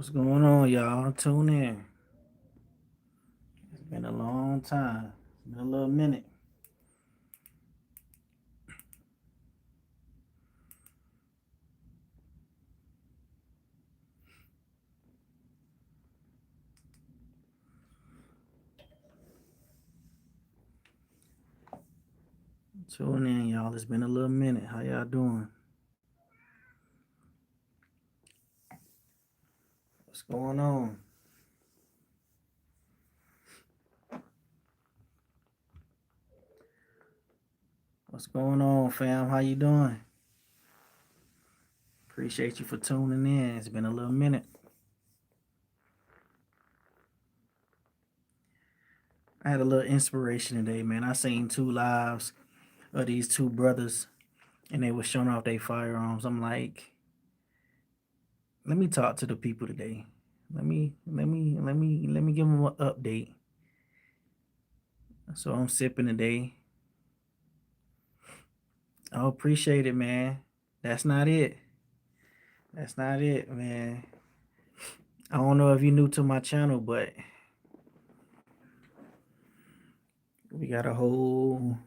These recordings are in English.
What's going on, y'all? Tune in. It's been a long time. It's been a little minute. Tune in, y'all. It's been a little minute. How y'all doing? What's going on? What's going on, fam? How you doing? Appreciate you for tuning in. It's been a little minute. I had a little inspiration today, man. I seen two lives of these two brothers, and they were showing off their firearms. I'm like, let me talk to the people today. Let me give them an update. So I'm sipping today. I appreciate it, man. That's not it. That's not it, man. I don't know if you're new to my channel, but we got a whole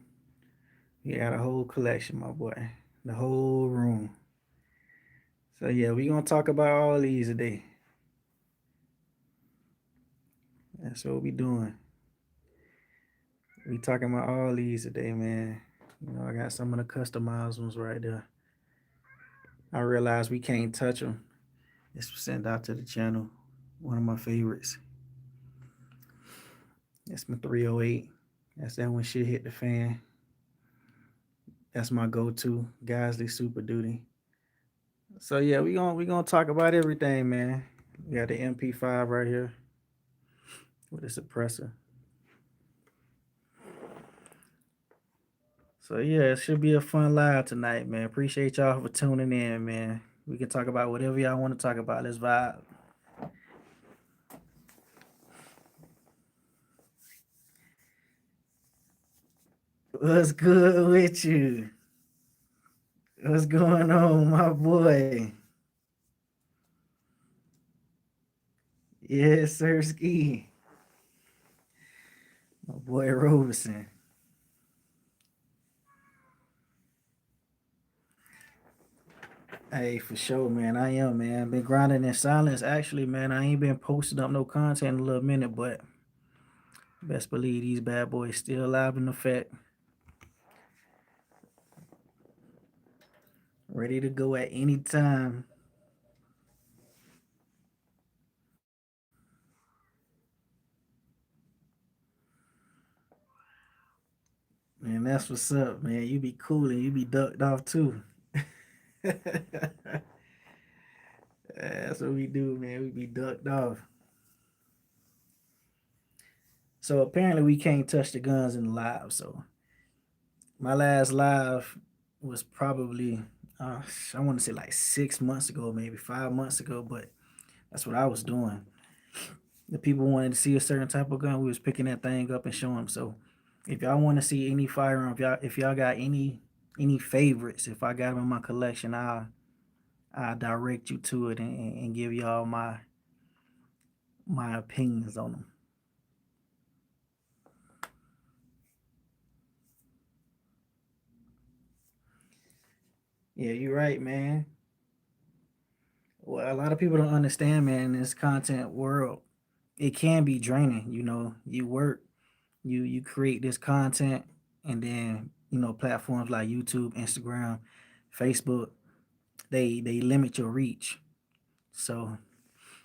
collection, my boy. The whole room. So yeah, we gonna talk about all these today. That's what we doing. We talking about all these today, man. You know, I got some of the customized ones right there. I realized we can't touch them. It's sent out to the channel. One of my favorites. That's my 308. That's that when shit hit the fan. That's my go-to Geisley Super Duty. So yeah, we gonna talk about everything, man. We got the MP5 right here with a suppressor. So yeah, it should be a fun live tonight, man. Appreciate y'all for tuning in, man. We can talk about whatever y'all want to talk about. Let's vibe. What's good with you? What's going on, my boy? Yes, sir, Ski. My boy Robeson. Hey, for sure, man. I am, man. Been grinding in silence. Actually, man, I ain't been posting up no content in a little minute, but best believe these bad boys still alive in effect. Ready to go at any time. Man, that's what's up, man. You be cool and you be ducked off too. That's what we do, man. We be ducked off. So apparently we can't touch the guns in the live. So my last live was probably I want to say like 6 months ago, maybe 5 months ago, but that's what I was doing. The people wanted to see a certain type of gun, we was picking that thing up and showing them. So if y'all want to see any firearm, if y'all got any favorites, if I got them in my collection, I'll direct you to it and give y'all my opinions on them. Yeah, you're right, man. Well, a lot of people don't understand, man, in this content world, it can be draining. You know, you work, you create this content, and then platforms like YouTube, Instagram, Facebook, they limit your reach. So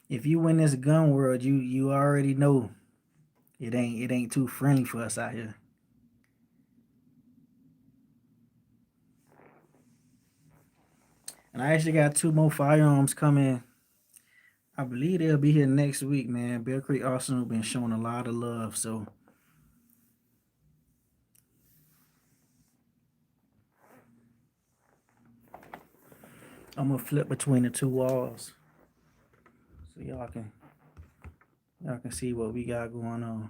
if you in this gun world, you already know it ain't too friendly for us out here. And I actually got two more firearms coming. I believe they'll be here next week, man. Bear Creek Arsenal been showing a lot of love, so I'm gonna flip between the two walls so y'all can see what we got going on.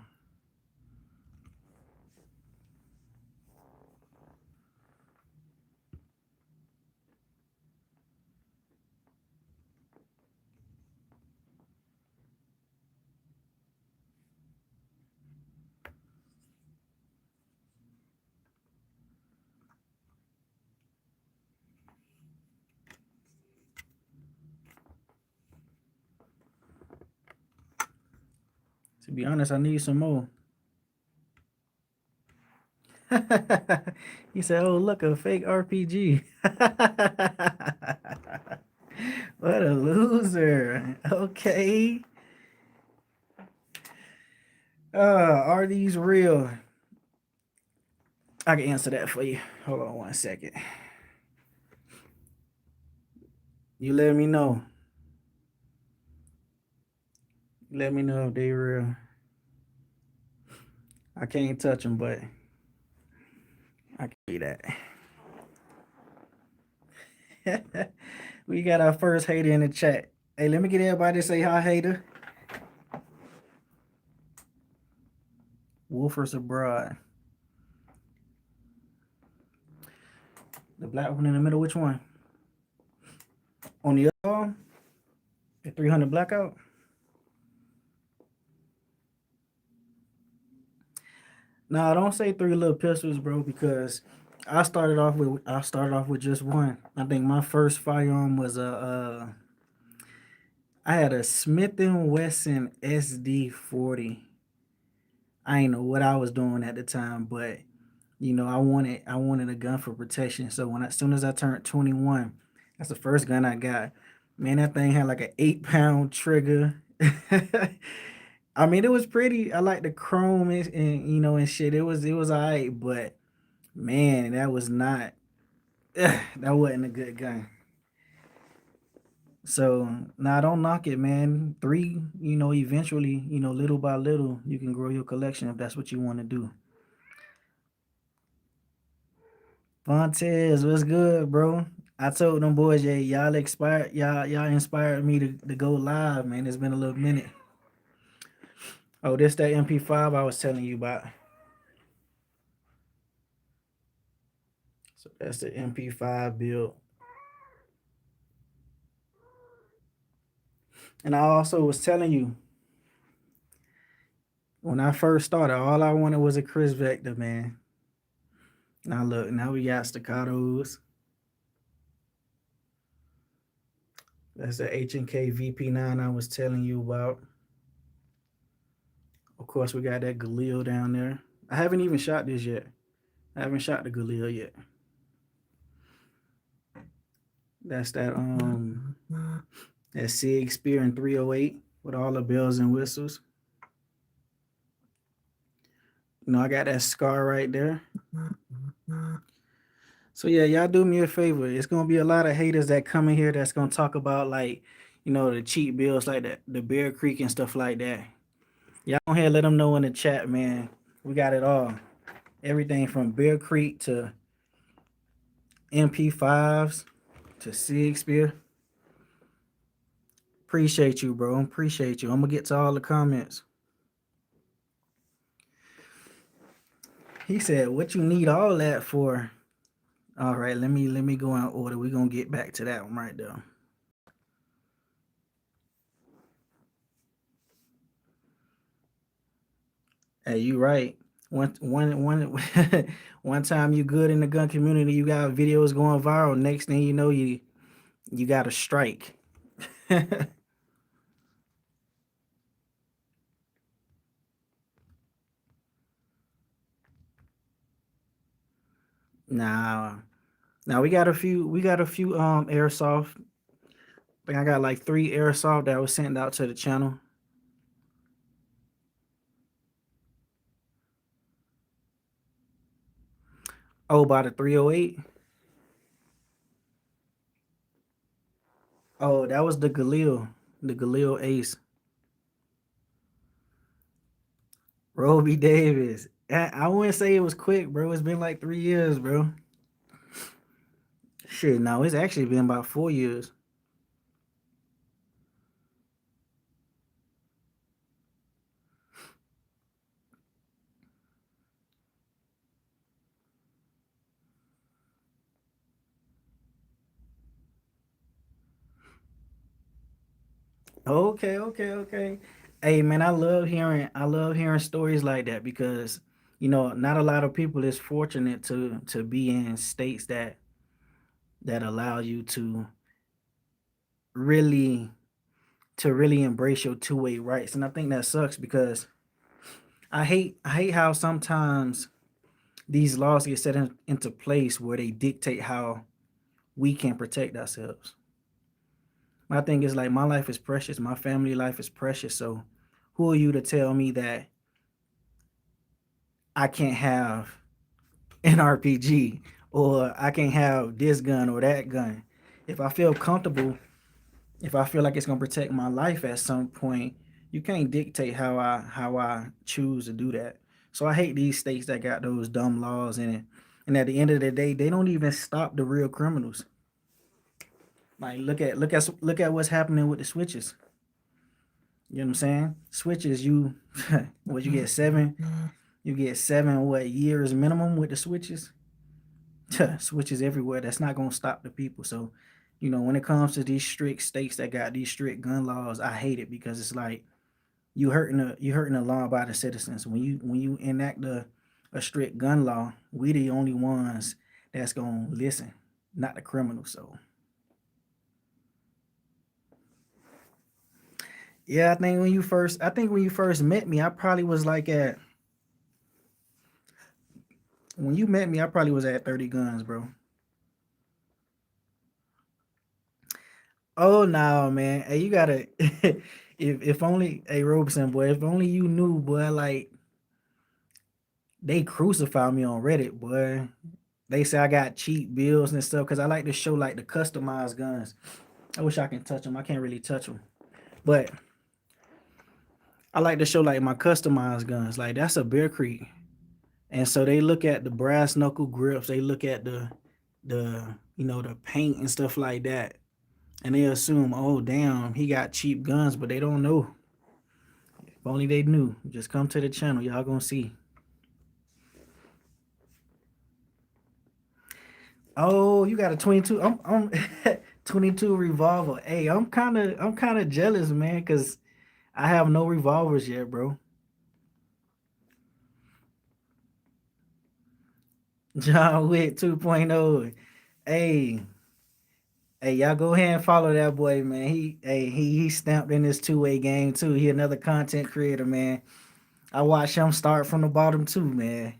To be honest, I need some more. He said, "Oh, look, a fake RPG." What a loser. Okay. Are these real? I can answer that for you. Hold on 1 second. You let me know. Let me know if they real. I can't touch them, but I can see that. We got our first hater in the chat. Hey, let me get everybody to say hi, hater. Wolfers abroad. The black one in the middle, which one? On the other arm? The 300 blackout? Nah, don't say three little pistols, bro, because I started off with just one. I think my first firearm was I had a Smith and Wesson SD 40. I ain't know what I was doing at the time, but I wanted a gun for protection. So as soon as I turned 21, that's the first gun I got. Man, that thing had like an 8 pound trigger. I mean, it was pretty. I like the chrome and shit. It was all right, but man, that was not. That wasn't a good gun. So now don't knock it, man. Three, eventually, little by little, you can grow your collection if that's what you want to do. Fontez, what's good, bro? I told them boys, yeah, y'all inspired me to go live, man. It's been a little minute. Oh, this that MP5 I was telling you about. So that's the MP5 build. And I also was telling you, when I first started, all I wanted was a Chris Vector, man. Now look, now we got staccatos. That's the H&K VP9 I was telling you about. Of course, we got that Galil down there. I haven't even shot this yet. I haven't shot the Galil yet. That's that Sig Spear in 308 with all the bells and whistles. I got that scar right there. So yeah, y'all do me a favor. It's gonna be a lot of haters that come in here that's gonna talk about the cheap bills like the Bear Creek and stuff like that. Y'all go ahead, let them know in the chat, man. We got it all. Everything from Bear Creek to MP5s to Sig Spear. Appreciate you, bro. Appreciate you. I'm gonna get to all the comments. He said, "What you need all that for?" All right, let me go in order. We're gonna get back to that one right there. Hey, you right. One time you good in the gun community, you got videos going viral. Next thing you know, you got a strike. Now we got a few airsoft. I think I got like 3 airsoft that was sent out to the channel. Oh, by the 308. Oh, that was the Galil Ace. Roby Davis. I wouldn't say it was quick, bro. It's been like 3 years, bro. Shit, no, it's actually been about 4 years. Okay. Hey man, I love hearing stories like that because not a lot of people is fortunate to be in states that allow you really to really embrace your two-way rights. And I think that sucks because I hate how sometimes these laws get into place where they dictate how we can protect ourselves. My thing is like my life is precious, my family life is precious. So who are you to tell me that I can't have an RPG or I can't have this gun or that gun? If I feel comfortable, if I feel like it's gonna protect my life at some point, you can't dictate how I choose to do that. So I hate these states that got those dumb laws in it. And at the end of the day, they don't even stop the real criminals. Like look at what's happening with the switches. You know what I'm saying? Switches, you what you get seven what years minimum with the switches? Switches everywhere. That's not gonna stop the people. So, when it comes to these strict states that got these strict gun laws, I hate it because it's like you hurting the law by the citizens. When you enact a strict gun law, we the only ones that's gonna listen, not the criminals. So yeah, I think when you first met me, I probably was like at when you met me, I probably was at 30 guns, bro. Oh no, man. Hey, you gotta if only hey Robeson, boy, if only you knew, boy, like they crucify me on Reddit, boy. They say I got cheap bills and stuff because I like to show like the customized guns. I wish I can touch them. I can't really touch them, but I like to show like my customized guns. Like that's a Bear Creek, and so they look at the brass knuckle grips. They look at the paint and stuff like that, and they assume, oh damn, he got cheap guns, but they don't know. If only they knew. Just come to the channel, y'all gonna see. Oh, you got a 22. I'm 22 revolver. Hey, I'm kind of jealous, man, cuz I have no revolvers yet, bro. John Wick 2.0. Hey, hey, y'all go ahead and follow that boy, man. He stamped in this two-way game too. He another content creator, man. I watch him start from the bottom too, man.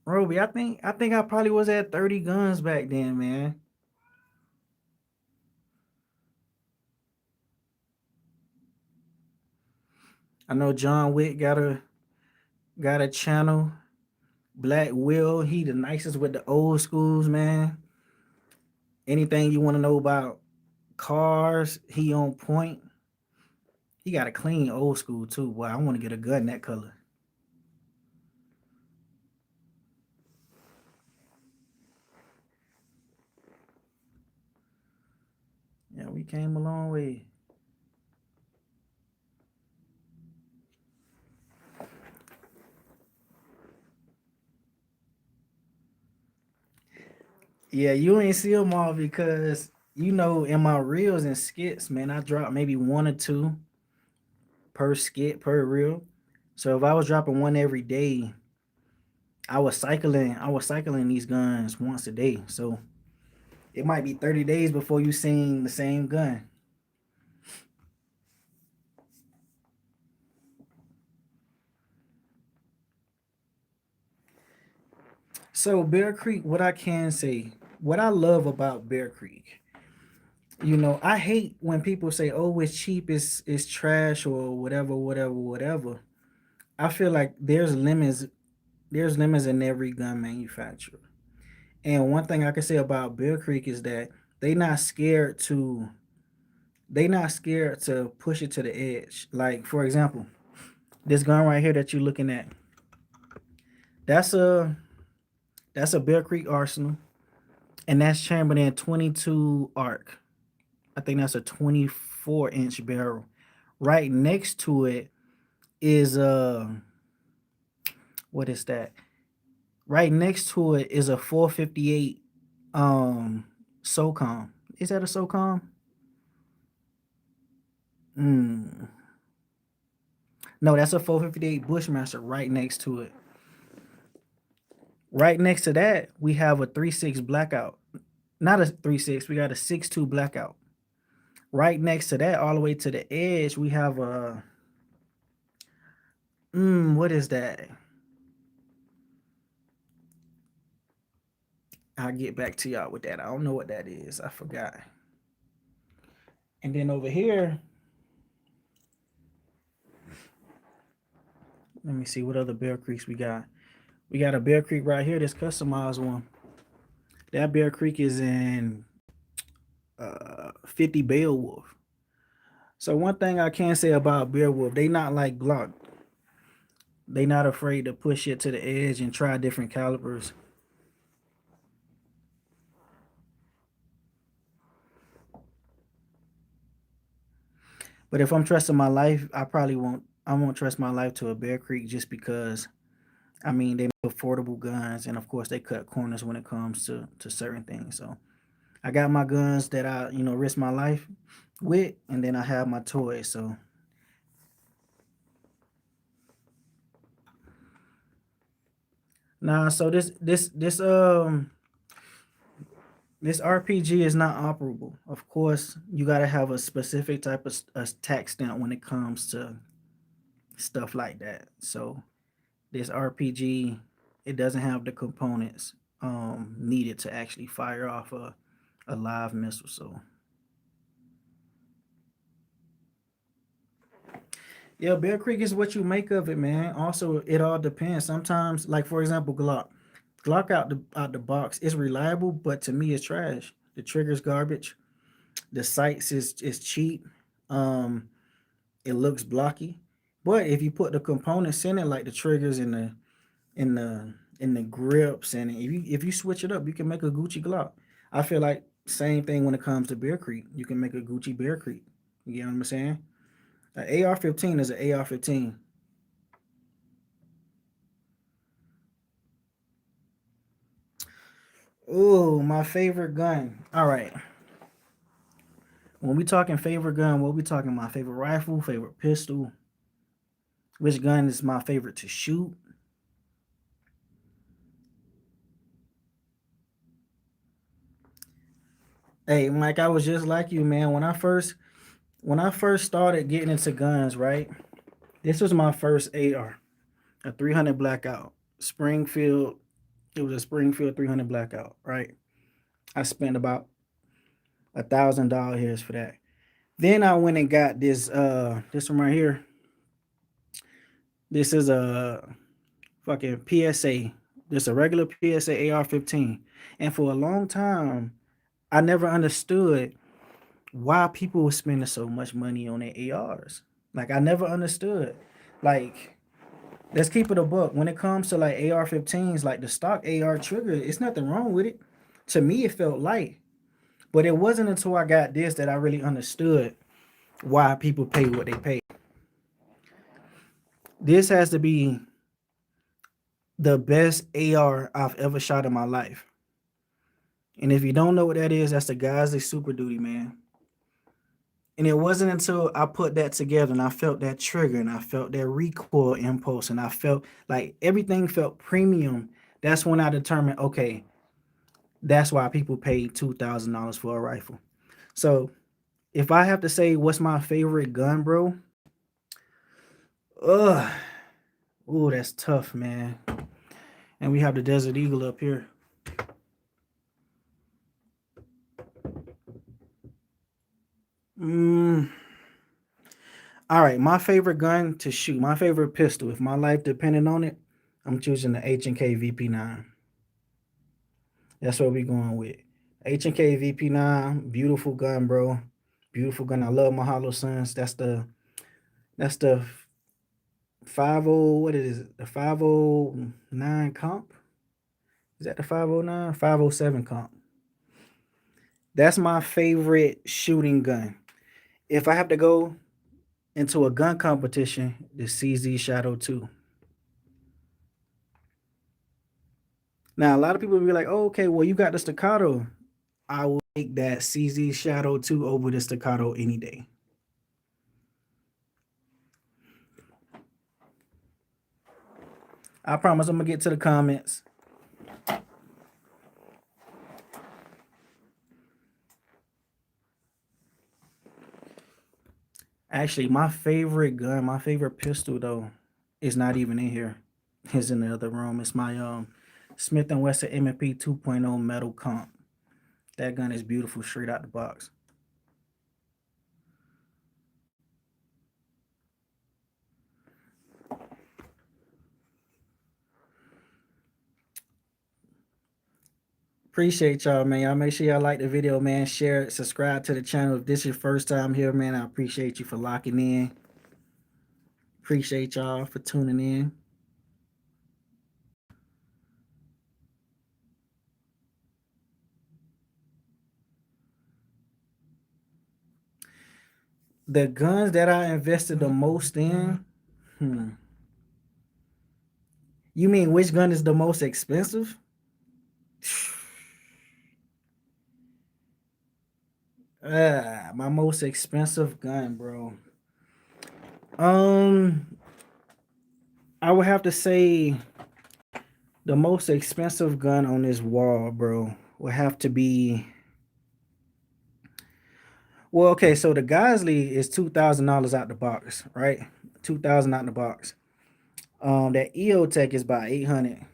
Roby, I think I probably was at 30 guns back then, man. I know John Wick got a channel. Black Will, he the nicest with the old schools, man. Anything you want to know about cars, he on point. He got a clean old school too. Boy, I want to get a gun that color. Yeah, we came a long way. Yeah, you ain't see them all because in my reels and skits, man, I drop maybe one or two per skit per reel. So if I was dropping one every day, I was cycling these guns once a day. So it might be 30 days before you seen the same gun. So Bear Creek, what I can say, what I love about Bear Creek, I hate when people say, "Oh, it's cheap, it's trash, or whatever, whatever, whatever." I feel like there's limits in every gun manufacturer. And one thing I can say about Bear Creek is that they not scared to they not scared to push it to the edge. Like for example, this gun right here that you're looking at, that's a that's a Bear Creek Arsenal, and that's chambered in 22 arc. I think that's a 24-inch barrel. Right next to it is what is that? Right next to it is a 458 SOCOM. Is that a SOCOM? Mm. No, that's a 458 Bushmaster right next to it. Right next to that, we have a 36 Blackout. not a 3.6. We got a 6.2 blackout. Right next to that, all the way to the edge, we have a what is that? I'll get back to y'all with that. I don't know what that is. I forgot. And then over here, let me see what other Bear Creeks we got. We got a Bear Creek right here, this customized one. That Bear Creek is in 50 Beowulf. So one thing I can say about Beowulf, they not like Glock. They not afraid to push it to the edge and try different calibers. But if I'm trusting my life, I won't trust my life to a Bear Creek just because I mean they make affordable guns and of course they cut corners when it comes to certain things. So I got my guns that I, risk my life with, and then I have my toys. So nah, so this RPG is not operable. Of course, you gotta have a specific type of a tax stamp when it comes to stuff like that. So this RPG, it doesn't have the components needed to actually fire off a live missile. So yeah, Bear Creek is what you make of it, man. Also, it all depends. Sometimes, like for example, Glock out the box is reliable, but to me, it's trash. The trigger's garbage. The sights is cheap. Um, it looks blocky. But if you put the components in it, like the triggers and the grips, and if you switch it up, you can make a Gucci Glock. I feel like same thing when it comes to Bear Creek. You can make a Gucci Bear Creek. You know what I'm saying? An AR-15 is an AR-15. Oh, my favorite gun. All right. When we talking favorite gun, what we talking? My favorite rifle, favorite pistol. Which gun is my favorite to shoot? Hey, Mike, I was just like you, man. When I first started getting into guns, right? This was my first AR, a 300 blackout. Springfield. It was a Springfield 300 blackout, right? I spent about $1,000 for that. Then I went and got this one right here. This is a fucking PSA. Just a regular PSA AR-15. And for a long time, I never understood why people were spending so much money on their ARs. Like I never understood. Like let's keep it a buck. When it comes to like AR-15s, like the stock AR trigger, it's nothing wrong with it. To me, it felt light. But it wasn't until I got this that I really understood why people pay what they pay. This has to be the best AR I've ever shot in my life. And if you don't know what that is, that's the Gazzy Super Duty, man. And it wasn't until I put that together and I felt that trigger and I felt that recoil impulse and I felt like everything felt premium. That's when I determined, okay, that's why people pay $2,000 for a rifle. So if I have to say what's my favorite gun, bro, ugh, ooh, that's tough, man. And we have the Desert Eagle up here. Mm, all right, my favorite gun to shoot, my favorite pistol. If my life depended on it, I'm choosing the H&K VP9. That's what we going with. H&K VP9, beautiful gun, bro. Beautiful gun. I love my Hollow Suns. That's the 50, what is it? The 509 comp? Is that the 509? 507 comp. That's my favorite shooting gun. If I have to go into a gun competition, the CZ Shadow 2. Now, a lot of people will be like, oh, okay, well, you got the staccato. I will take that CZ Shadow 2 over the staccato any day. I promise. I'm going to get to the comments. Actually, my favorite gun, my favorite pistol though, is not even in here. It's in the other room. It's my Smith and Wesson M&P 2.0 metal comp. That gun is beautiful straight out the box. Appreciate y'all, man. Y'all make sure y'all like the video, man. Share it, subscribe to the channel. If this is your first time here, man, I appreciate you for locking in. Appreciate y'all for tuning in. The guns that I invested the most in, You mean which gun is the most expensive? My most expensive gun, bro. I would have to say the most expensive gun on this wall, bro, would have to be. Well, okay, so the Gosley is $2,000 out the box, right? 2,000 out the box. That EOTech is about 800.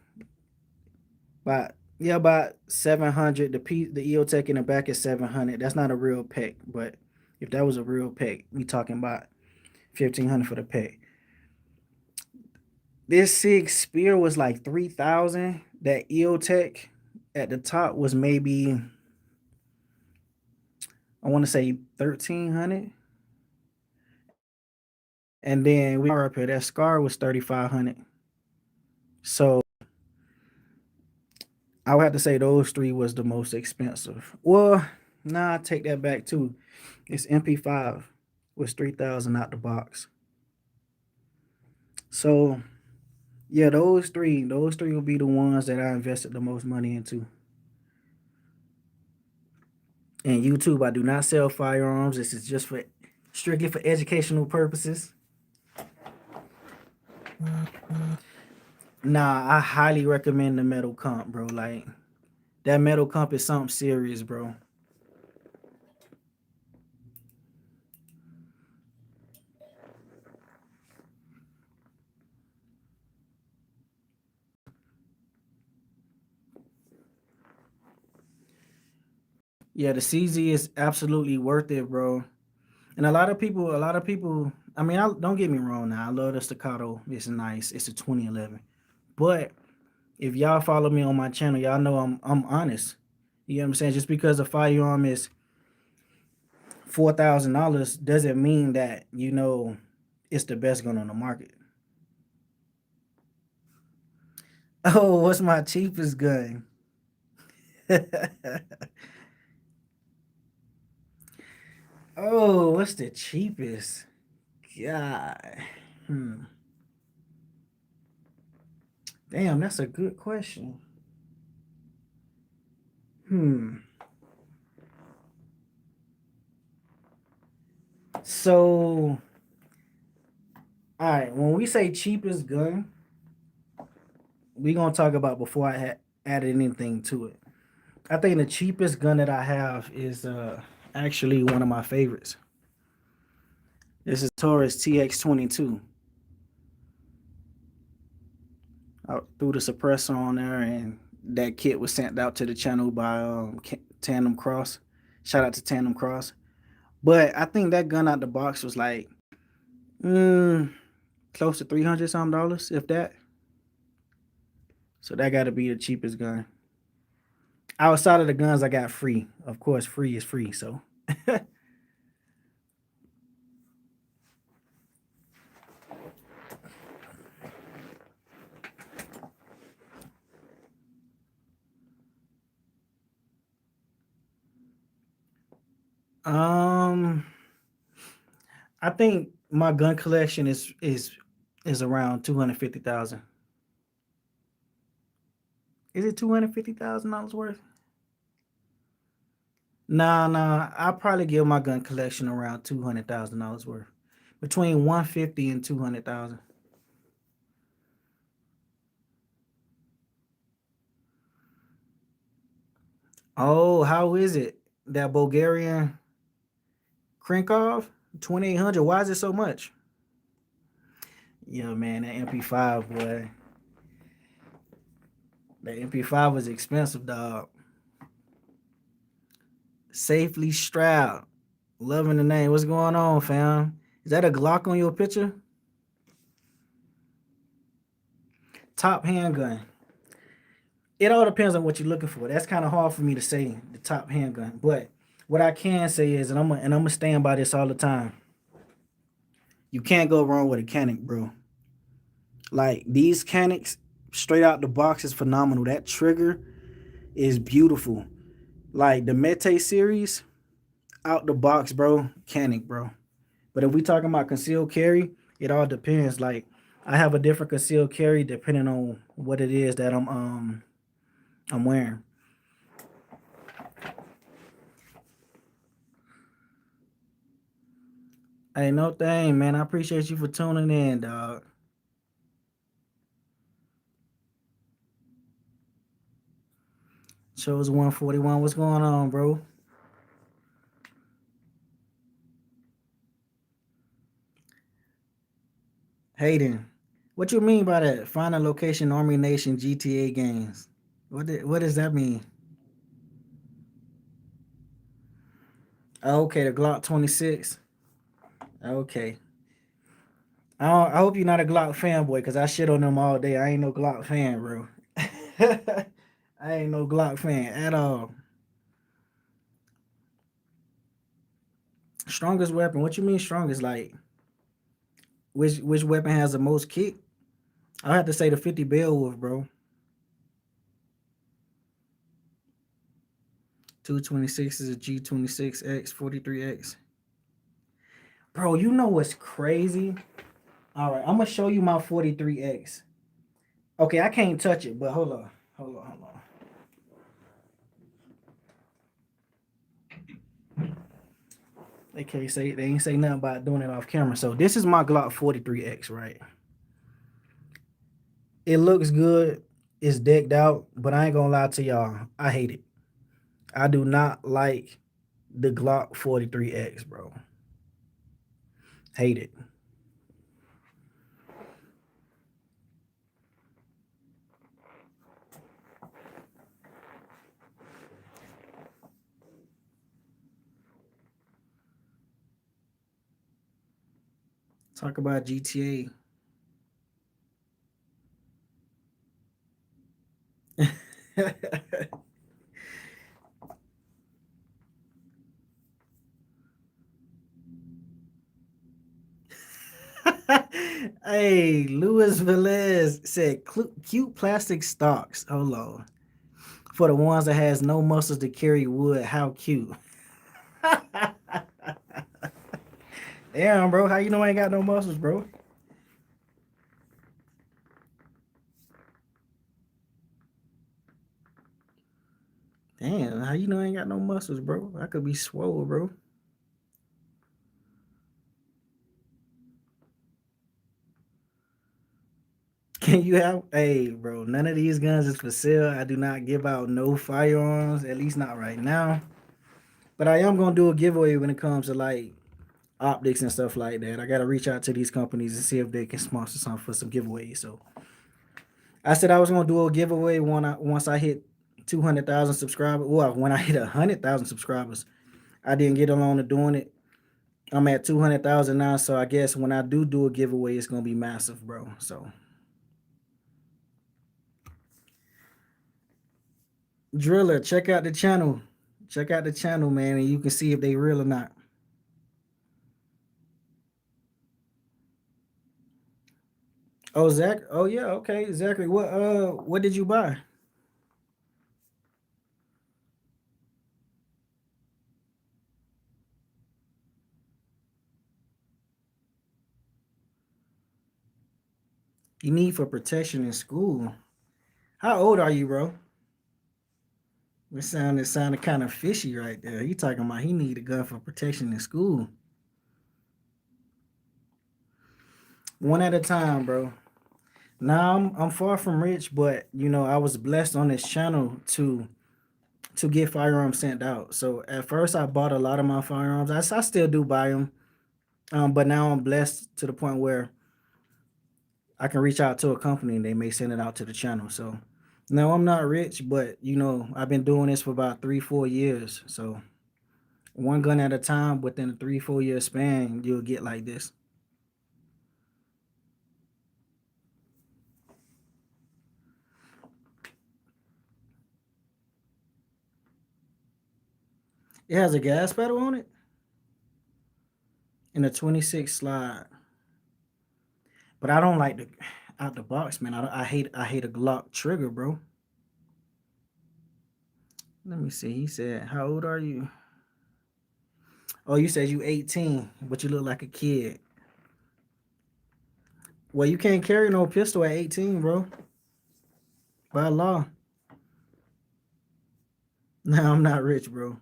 About 700. The EOTech in the back is 700. That's not a real pack, but if that was a real pack, we talking about 1,500 for the pack. This SIG Spear was like 3,000. That EOTech at the top was maybe, I want to say 1,300. And then we are up here. That Scar was 3,500. So I would have to say those three was the most expensive. Well, nah, I take that back too. It's MP5 was 3,000 out the box. So yeah, those three will be the ones that I invested the most money into. And YouTube, I do not sell firearms. This is just for strictly for educational purposes. Nah, I highly recommend the metal comp, bro. Like that metal comp is something serious, bro. Yeah, the CZ is absolutely worth it, bro. And a lot of people. I mean, don't get me wrong. Now, I love the staccato. It's nice. It's a 2011. But if y'all follow me on my channel, y'all know I'm honest. You know what I'm saying? Just because a firearm is $4,000 doesn't mean that it's the best gun on the market. Oh, what's my cheapest gun? Oh, what's the cheapest? God. Damn, that's a good question. So, all right, when we say cheapest gun, we gonna talk about before I added anything to it. I think the cheapest gun that I have is actually one of my favorites. This is Taurus TX22. I threw the suppressor on there, and that kit was sent out to the channel by Tandem Cross. Shout out to Tandem Cross. But I think that gun out the box was like close to 300 something dollars, if that. So that got to be the cheapest gun. Outside of the guns I got free. Of course, free is free. So I think my gun collection is around 250,000. Is it $250,000 worth? Nah. I'll probably give my gun collection around $200,000 worth. Between 150 and 200,000. Oh, how is it? That Bulgarian Krinkov? $2,800. Why is it so much? Yeah, man, that MP5, boy. That MP5 was expensive, dog. Safely Stroud. Loving the name. What's going on, fam? Is that a Glock on your picture? Top handgun. It all depends on what you're looking for. That's kind of hard for me to say, the top handgun. But what I can say is, and I'm gonna stand by this all the time. You can't go wrong with a Canic, bro. Like these Canics, straight out the box is phenomenal. That trigger is beautiful. Like the Mete series, out the box, bro. Canic, bro. But if we talking about concealed carry, it all depends. Like I have a different concealed carry depending on what it is that I'm wearing. Hey, no thing, man. I appreciate you for tuning in, dog. Chose 141. What's going on, bro? Hayden. What you mean by that? Find a location, Army Nation, GTA games. What does that mean? Okay, the Glock 26. Okay. I hope you're not a Glock fanboy, because I shit on them all day. I ain't no Glock fan, bro. I ain't no Glock fan at all. Strongest weapon. What you mean strongest? Like which weapon has the most kick? I have to say the 50 Beowulf, bro. 226 is a G26X 43X. Bro, you know what's crazy? All right, I'm gonna show you my 43X. Okay, I can't touch it, but hold on. They ain't say nothing about doing it off camera. So this is my Glock 43X, right? It looks good. It's decked out, but I ain't gonna lie to y'all. I hate it. I do not like the Glock 43X, bro. Hate it. Talk about GTA. Hey, Luis Velez said cute plastic stocks. Hold on. For the ones that has no muscles to carry wood, how cute. Damn, bro. How you know I ain't got no muscles, bro? Damn, how you know I ain't got no muscles, bro? I could be swole, bro. Can you have, hey, bro? None of these guns is for sale. I do not give out no firearms, at least not right now. But I am gonna do a giveaway when it comes to like optics and stuff like that. I gotta reach out to these companies and see if they can sponsor some for some giveaways. So I said I was gonna do a giveaway once I hit 200,000 subscribers. Well, when I hit 100,000 subscribers, I didn't get along to doing it. I'm at 200,000 now, so I guess when I do a giveaway, it's gonna be massive, bro. So Driller, check out the channel. Check out the channel, man, and you can see if they real or not. Oh, Zach. Oh yeah, okay, Zachary. What did you buy? You need for protection in school. How old are you, bro? It sounded kind of fishy right there. You talking about he need a gun for protection in school? One at a time, bro. Now I'm far from rich, but I was blessed on this channel to get firearms sent out. So at first I bought a lot of my firearms. I still do buy them, But now I'm blessed to the point where I can reach out to a company and they may send it out to the channel. So no, I'm not rich, but I've been doing this for about 3, 4 years. So one gun at a time, within a 3, 4 year span, you'll get like this. It has a gas pedal on it and a 26 slide. But I don't like the out the box, man. I hate a Glock trigger, bro. Let me see. He said, "How old are you?" Oh, you said you 18, but you look like a kid. Well, you can't carry no pistol at 18, bro. By law. No, I'm not rich, bro.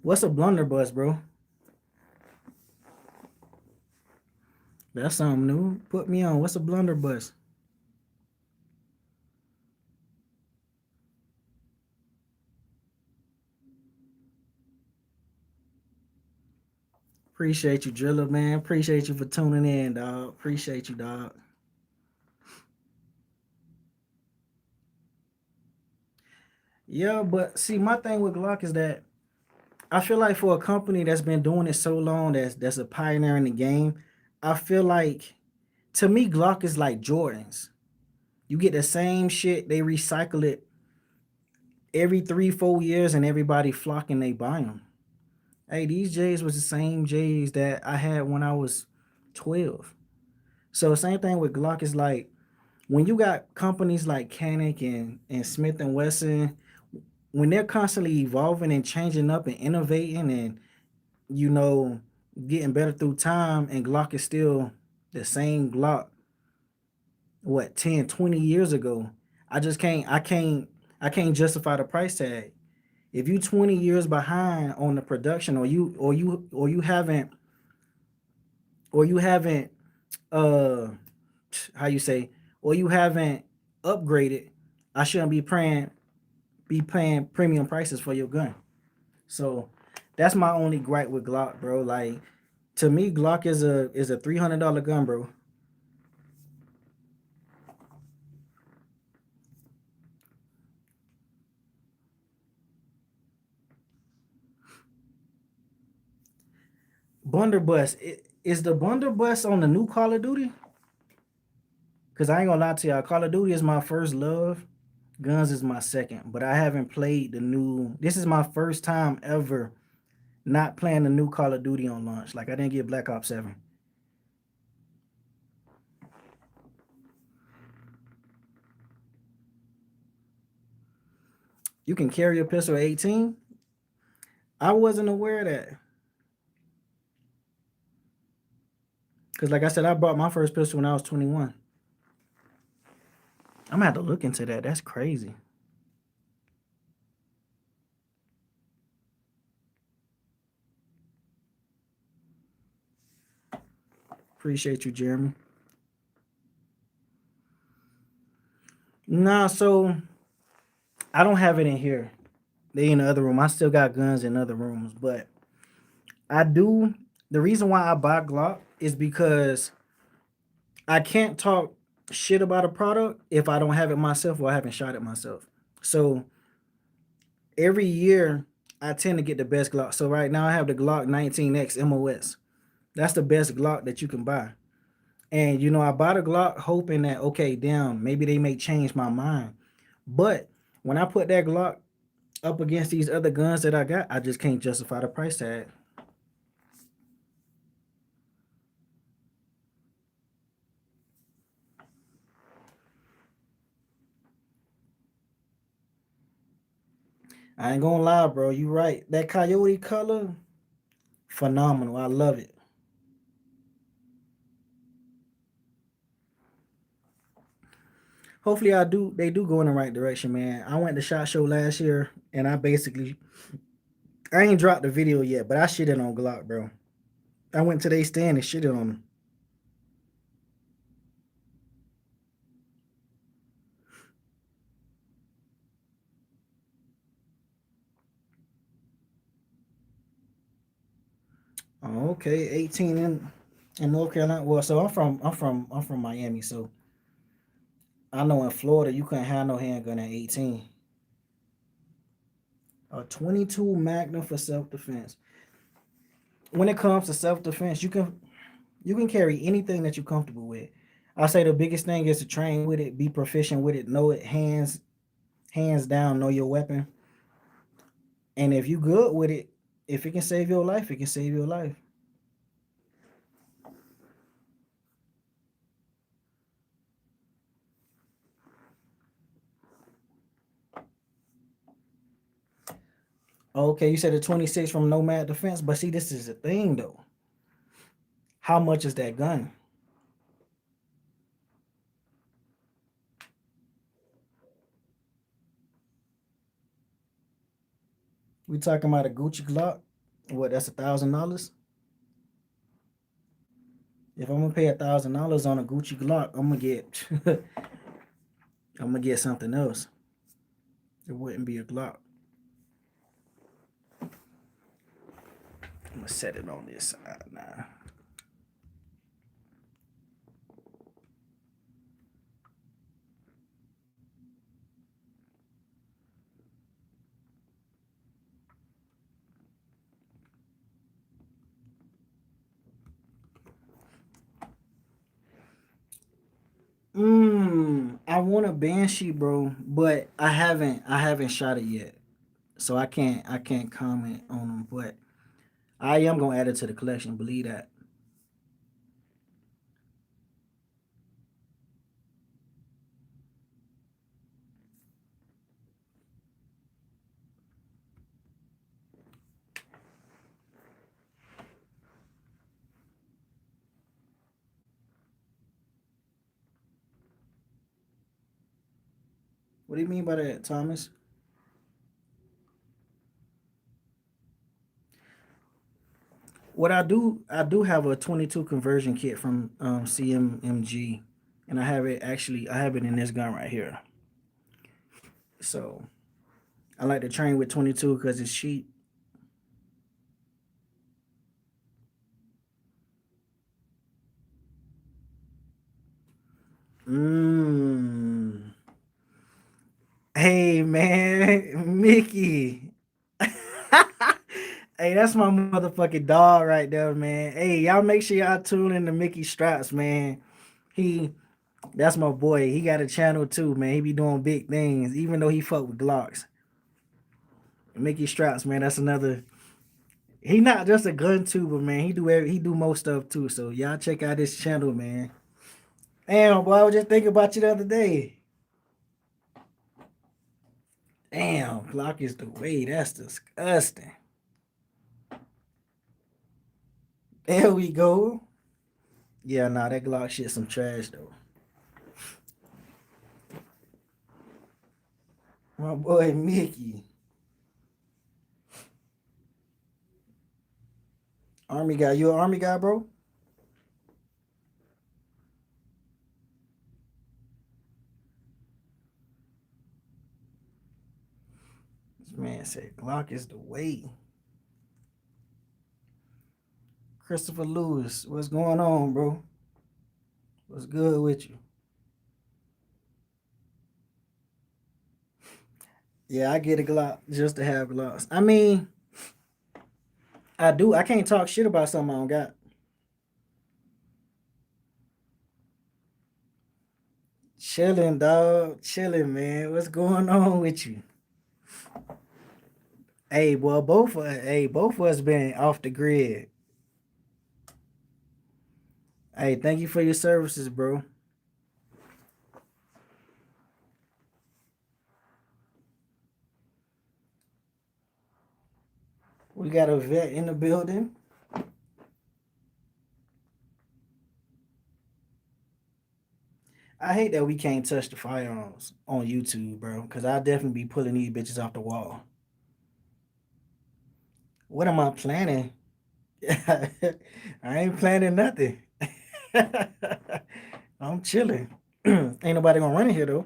What's a blunderbuss, bro? That's something new. Put me on. What's a blunderbuss? Appreciate you, Driller, man. Appreciate you for tuning in, dog. Appreciate you, dog. Yeah, but see, my thing with Glock is that I feel like for a company that's been doing it so long, that's a pioneer in the game, I feel like to me, Glock is like Jordans. You get the same shit, they recycle it every 3, 4 years, and everybody flocking, they buy them. Hey, these J's was the same J's that I had when I was 12. So same thing with Glock is like when you got companies like Canik and Smith and Wesson, when they're constantly evolving and changing up and innovating and you know getting better through time, and Glock is still the same Glock what 10, 20 years ago. I can't justify the price tag. If you 20 years behind on the production, or you haven't uh how you say, or you haven't upgraded, I shouldn't be paying premium prices for your gun. So that's my only gripe with Glock, bro. Like to me, Glock is a $300 gun, bro. Blunderbuss. Is the Blunderbuss on the new Call of Duty? Cause I ain't gonna lie to y'all, Call of Duty is my first love. Guns is my second, but I haven't played the new. This is my first time ever not playing the new Call of Duty on launch. Like I didn't get Black Ops 7. You can carry a pistol at 18. I wasn't aware of that. Cause like I said, I bought my first pistol when I was 21. I'm gonna have to look into that. That's crazy. Appreciate you, Jeremy. Nah, so I don't have it in here. They in the other room. I still got guns in other rooms, but I do. The reason why I buy Glock is because I can't talk shit about a product if I don't have it myself or I haven't shot it myself. So every year I tend to get the best Glock. So right now I have the Glock 19X MOS. That's the best Glock that you can buy. And I bought a Glock hoping that okay, damn, maybe they may change my mind. But when I put that Glock up against these other guns that I got, I just can't justify the price tag. I ain't gonna lie, bro. You right. That coyote color, phenomenal. I love it. Hopefully, they do go in the right direction, man. I went to Shot Show last year, and I ain't dropped the video yet, but I shitted on Glock, bro. I went to their stand and shitted on them. Oh, okay, 18 in North Carolina. Well, so I'm from Miami, so I know in Florida you couldn't have no handgun at 18. A 22 Magnum for self defense. When it comes to self defense, you can carry anything that you're comfortable with. I say the biggest thing is to train with it, be proficient with it, know it hands down, know your weapon. And if you good with it, if it can save your life, it can save your life. Okay, you said a 26 from Nomad Defense, but see, this is the thing though. How much is that gun? We talking about a Gucci Glock? What? That's $1,000. If I'm gonna pay $1,000 on a Gucci Glock, I'm gonna get I'm gonna get something else. It wouldn't be a Glock. I'm gonna set it on this side now. I want a Banshee, bro, but I haven't shot it yet, so I can't comment on them. But I am gonna add it to the collection. Believe that. What do you mean by that, Thomas? What I do have a 22 conversion kit from CMMG, and I have it in this gun right here. So I like to train with 22 because it's cheap. Mmm. Hey man, Mickey. Hey, that's my motherfucking dog right there, man. Hey, y'all make sure y'all tune in to Mickey Straps, man. He That's my boy. He got a channel too, man. He be doing big things, even though he fuck with Glocks. Mickey Straps, man. That's another. He not just a gun tuber, man. He do most stuff too. So y'all check out his channel, man. Damn, boy, I was just thinking about you the other day. Damn, Glock is the way. That's disgusting. There we go. Yeah, nah, that Glock shit some trash though. My boy Mickey. Army guy. You an army guy, bro? This man said Glock is the way. Christopher Lewis, what's going on, bro? What's good with you? Yeah, I get a Glock just to have Glocks. I mean, I do. I can't talk shit about something I don't got. Chilling, dog. Chilling, man. What's going on with you? Hey, boy, both of us been off the grid. Hey, thank you for your services, bro. We got a vet in the building. I hate that we can't touch the firearms on YouTube, bro. Cause I definitely be pulling these bitches off the wall. What am I planning? I ain't planning nothing. I'm chilling. Ain't nobody gonna run in here though.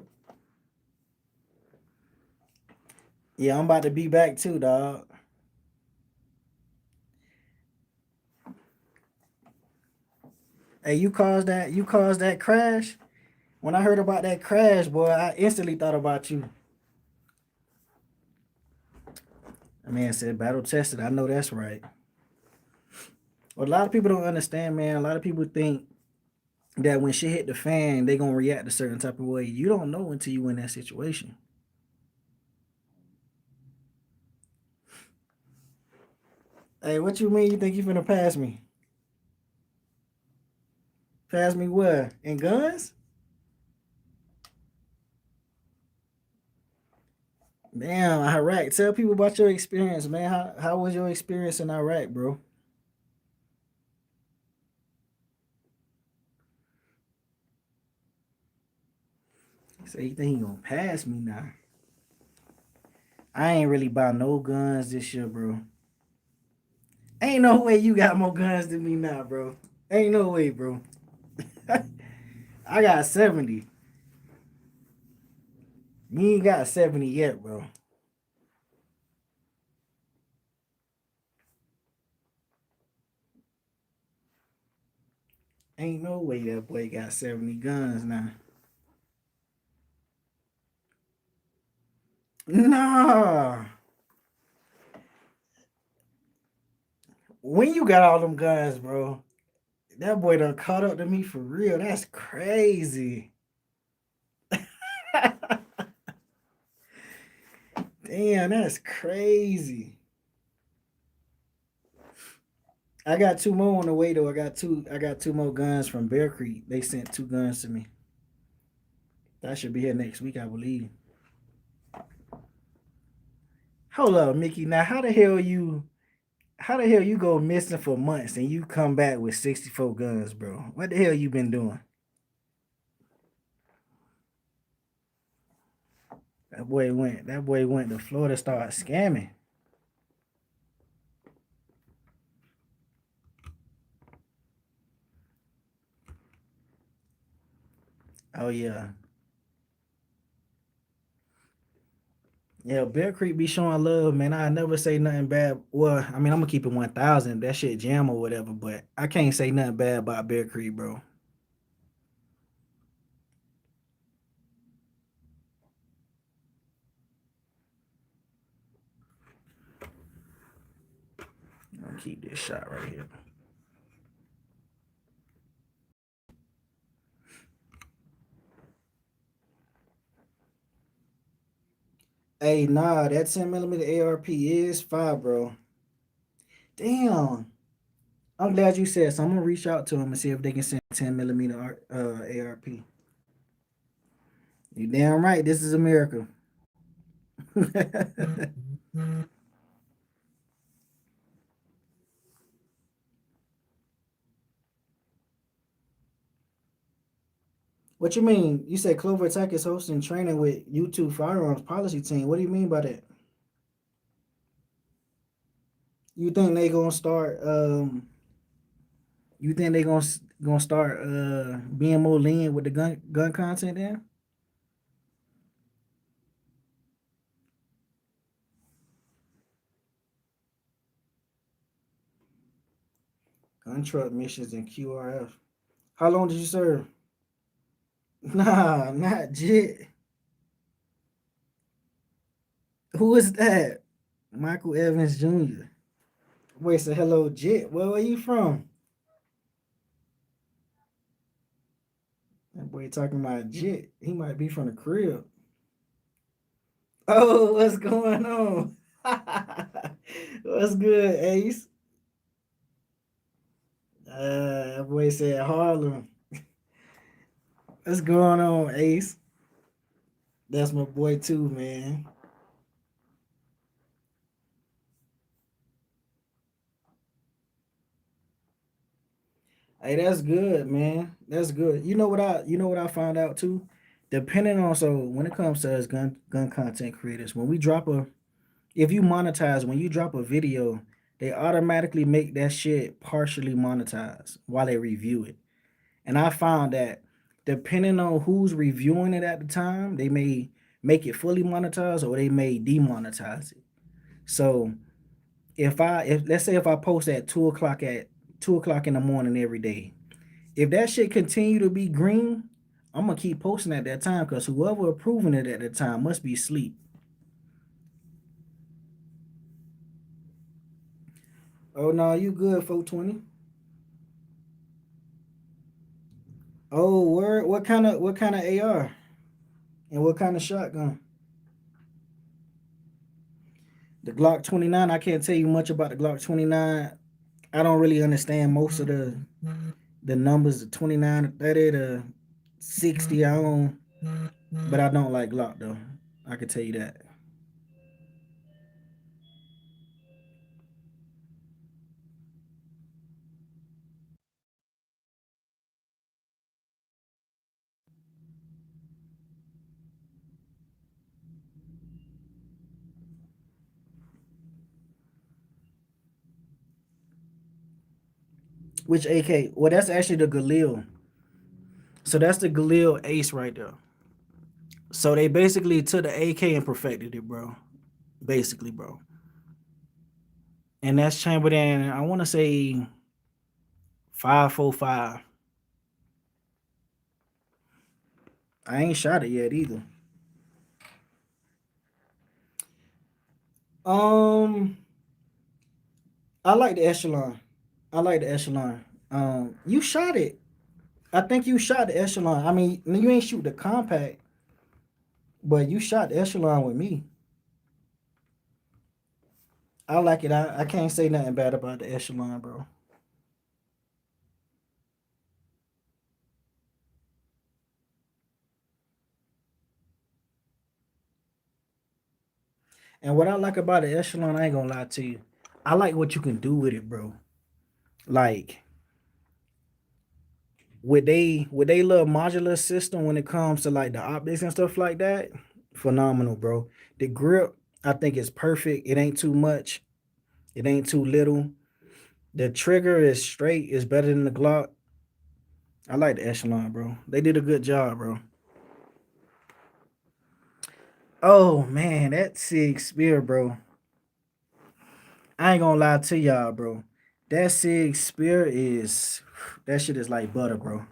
Yeah, I'm about to be back too, dog. Hey, you caused that crash. When I heard about that crash, boy, I instantly thought about you. A man said battle tested. I know that's right. What a lot of people don't understand, man. A lot of people think that when shit hit the fan, they gonna react a certain type of way. You don't know until you in that situation. Hey, what you mean? You think you finna pass me? Pass me where? In guns? Damn, Iraq. Tell people about your experience, man. How was your experience in Iraq, bro? Say you think he gonna pass me now? I ain't really buy no guns this year, bro. Ain't no way you got more guns than me now, bro. Ain't no way, bro. I got 70. You ain't got 70 yet, bro. Ain't no way that boy got 70 guns now. Nah. When you got all them guns, bro, that boy done caught up to me for real. That's crazy. Damn, that's crazy. I got two more on the way though. I got two more guns from Bear Creek. They sent two guns to me. That should be here next week, I believe. Hold up, Mickey. Now how the hell you go missing for months and you come back with 64 guns, bro? What the hell you been doing? That boy went to Florida, start scamming. Oh yeah. Yeah, Bear Creek be showing love, man. I never say nothing bad. Well, I mean, I'm gonna keep it 1,000. That shit jam or whatever, but I can't say nothing bad about Bear Creek, bro. I'm gonna keep this shot right here. Hey, nah, that 10 millimeter ARP is fire, bro. Damn. I'm glad you said so. I'm gonna reach out to them and see if they can send 10 millimeter ARP. You damn right. This is America. What you mean? You said Clover Tech is hosting training with YouTube firearms policy team. What do you mean by that? You think they gonna start? You think they gonna start being more lenient with the gun content? Then gun truck missions and QRF. How long did you serve? Nah, not Jit. Who is that? Michael Evans Jr. Wait, say hello, Jit. Where are you from? That boy talking about Jit. He might be from the crib. Oh, what's going on? What's good, Ace? That boy said Harlem. What's going on, Ace? That's my boy too, man. Hey, that's good, man. That's good. You know what I found out too? Depending on so when it comes to us gun content creators, when we drop a if you monetize, when you drop a video, they automatically make that shit partially monetized while they review it. And I found that depending on who's reviewing it at the time, they may make it fully monetized or they may demonetize it. So if let's say if I post at 2 o'clock in the morning every day, If that shit continue to be green, I'm gonna keep posting at that time because whoever approving it at that time must be asleep. Oh no, you good, 420. Oh, word. What kind of AR and what kind of shotgun? The Glock 29. I can't tell you much about the Glock 29. I don't really understand most of the numbers, the 29, the 30, the 60. I don't, but I don't like Glock though. I can tell you that. Which AK? Well, that's actually the Galil. So that's the Galil Ace right there. So they basically took the AK and perfected it, bro. Basically, bro. And that's chambered in, I want to say 545. I ain't shot it yet either. Um, I like the echelon. I like the echelon. You shot it. I think you shot the echelon. I mean, you ain't shoot the compact, but you shot the echelon with me. I like it. I can't say nothing bad about the echelon, bro. And what I like about the echelon, I ain't gonna lie to you. I like what you can do with it, bro. Like with they little modular system when it comes to like the optics and stuff like that, phenomenal, bro. The grip, I think is perfect. It ain't too much. It ain't too little. The trigger is straight. It's better than the Glock. I like the echelon, bro. They did a good job, bro. Oh man, that Sig Spear, bro. I ain't gonna lie to y'all, bro. That Sig Spear is that shit is like butter, bro.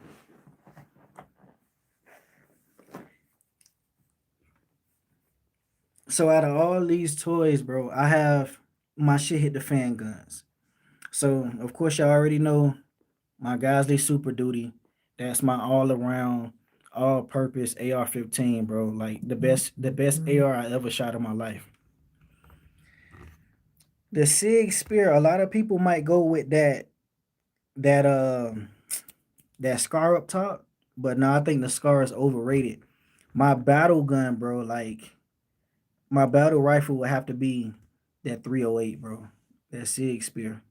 So out of all these toys, bro, I have my shit hit the fan guns. So of course y'all already know my guys they super duty. That's my all around, all purpose AR-15, bro. Like the best AR I ever shot in my life. The Sig Spear, a lot of people might go with that that scar up top, but no, I think the scar is overrated. My battle gun, bro, like my battle rifle would have to be that 308, bro. That Sig Spear.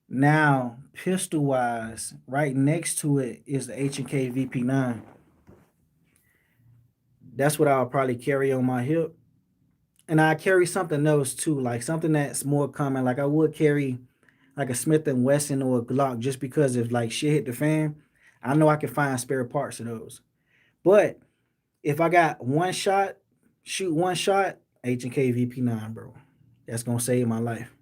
Now, pistol wise, right next to it is the H&K VP9. That's what I'll probably carry on my hip. And I carry something else too, like something that's more common. Like I would carry like a Smith and Wesson or a Glock just because if like shit hit the fan, I know I can find spare parts of those. But if I got one shot, shoot one shot, H&K VP9, bro. That's gonna save my life.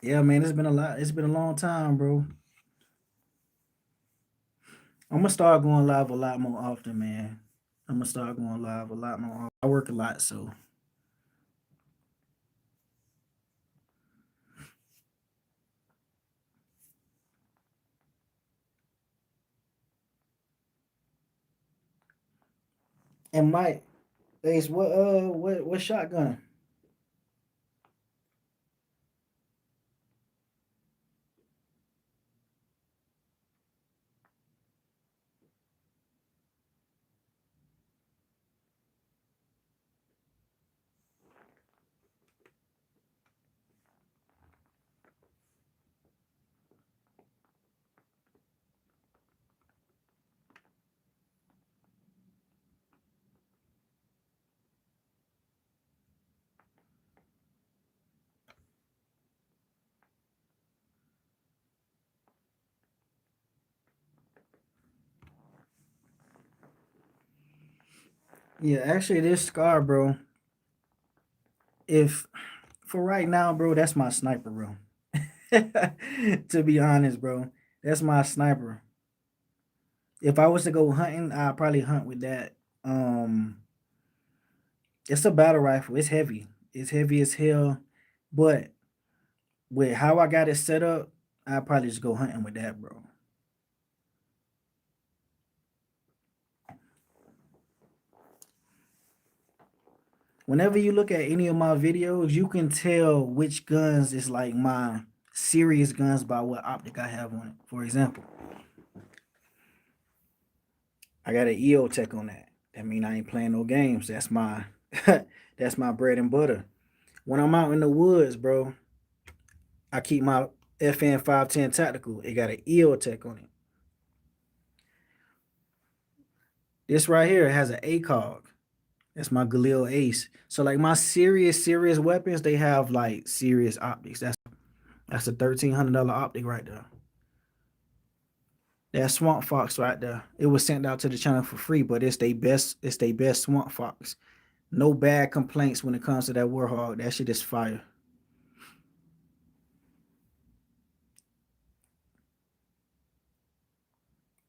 Yeah, man, it's been a lot. It's been a long time, bro. I'm gonna start going live a lot more often, man. I'm gonna start going live a lot more often. I work a lot, so and Mike, Ace, what shotgun? Yeah, actually, this scar, bro. If for right now, bro, that's my sniper, bro. To be honest, bro, that's my sniper. If I was to go hunting, I'd probably hunt with that. Um, it's a battle rifle. It's heavy. It's heavy as hell. But with how I got it set up, I'd probably just go hunting with that, bro. Whenever you look at any of my videos, you can tell which guns is like my serious guns by what optic I have on it. For example, I got an EO Tech on that. That mean I ain't playing no games. That's my that's my bread and butter. When I'm out in the woods, bro, I keep my FN 510 tactical. It got an EO Tech on it. This right here has an ACOG. That's my Galil Ace. So like my serious weapons, they have like serious optics. That's a $1,300 optic right there. That Swamp Fox right there. It was sent out to the channel for free, but it's their best Swamp Fox. No bad complaints when it comes to that Warhog. That shit is fire.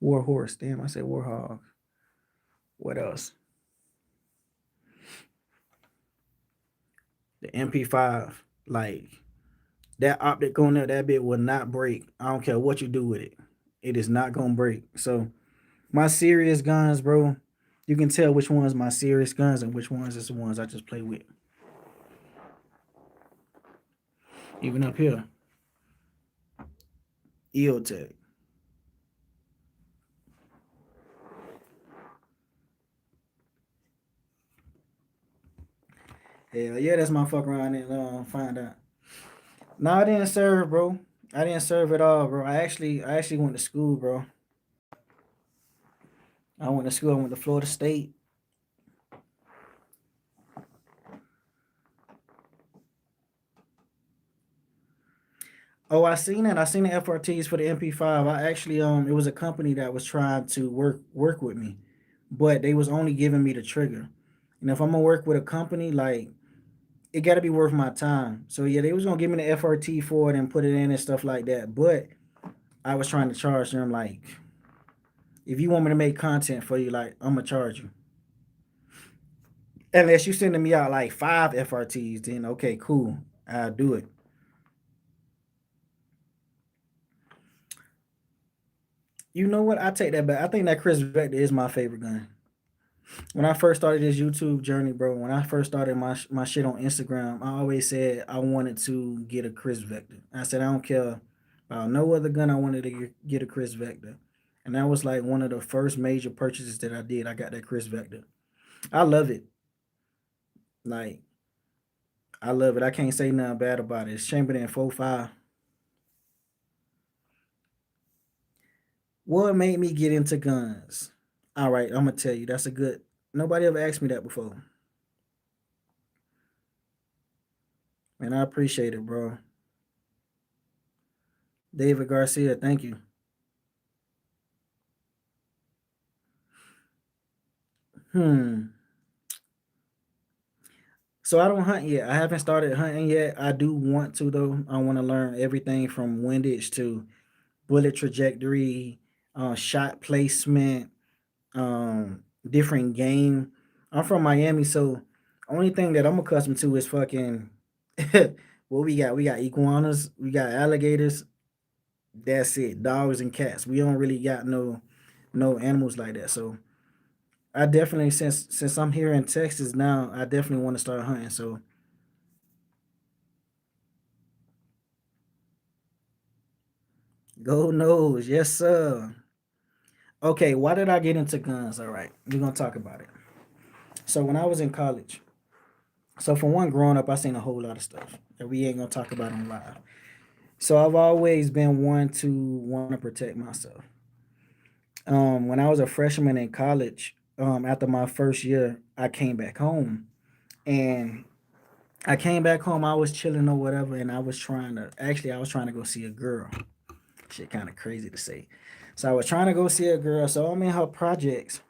Warhorse. Damn, I said Warhog. What else? The MP5. Like that optic on there, that bit will not break. I don't care what you do with it. It is not gonna break. So my serious guns, bro, you can tell which ones my serious guns and which ones is the ones I just play with. Even up here, EOTech. Hell yeah, that's my fuck around and find out. No, I didn't serve, bro. I didn't serve at all, bro. I actually went to school, bro. I went to school. I went to Florida State. Oh, I seen it. I seen the FRTs for the MP5. I actually it was a company that was trying to work with me, but they was only giving me the trigger. And if I'm gonna work with a company, like it got to be worth my time. So yeah, they was gonna give me the FRT for it and put it in and stuff like that. But I was trying to charge them like, if you want me to make content for you, like I'm gonna charge you. Unless you sending me out like 5 FRTs, then okay, cool, I'll do it. You know what? I take that back. I think that Chris Vector is my favorite gun. When I first started this YouTube journey, bro, when I first started my shit on Instagram, I always said I wanted to get a Chris Vector. I said I don't care about no other gun. I wanted to get a Chris Vector, and that was like one of the first major purchases that I did. I got that Chris Vector. I love it. Like I love it. I can't say nothing bad about it. It's Chamberlain 4.5. What made me get into guns? All right, I'm gonna tell you. That's a good. Nobody ever asked me that before, and I appreciate it, bro. David Garcia, thank you. Hmm. So I don't hunt yet. I haven't started hunting yet. I do want to though. I want to learn everything from windage to bullet trajectory, shot placement, different game. I'm from Miami, so only thing that I'm accustomed to is fucking what we got. We got iguanas, we got alligators. That's it. Dogs and cats. We don't really got no animals like that. So I definitely since I'm here in Texas now, I definitely want to start hunting. So go nose, yes sir. Okay, why did I get into guns? All right, we're gonna talk about it. So when I was in college, so for one, growing up, I seen a whole lot of stuff that we ain't gonna talk about on live. So I've always been one to want to protect myself. When I was a freshman in college, after my first year, I came back home, and I came back home. I was chilling or whatever, and I was trying to go see a girl. Shit, kind of crazy to say. So I was trying to go see a girl. So I'm in her projects,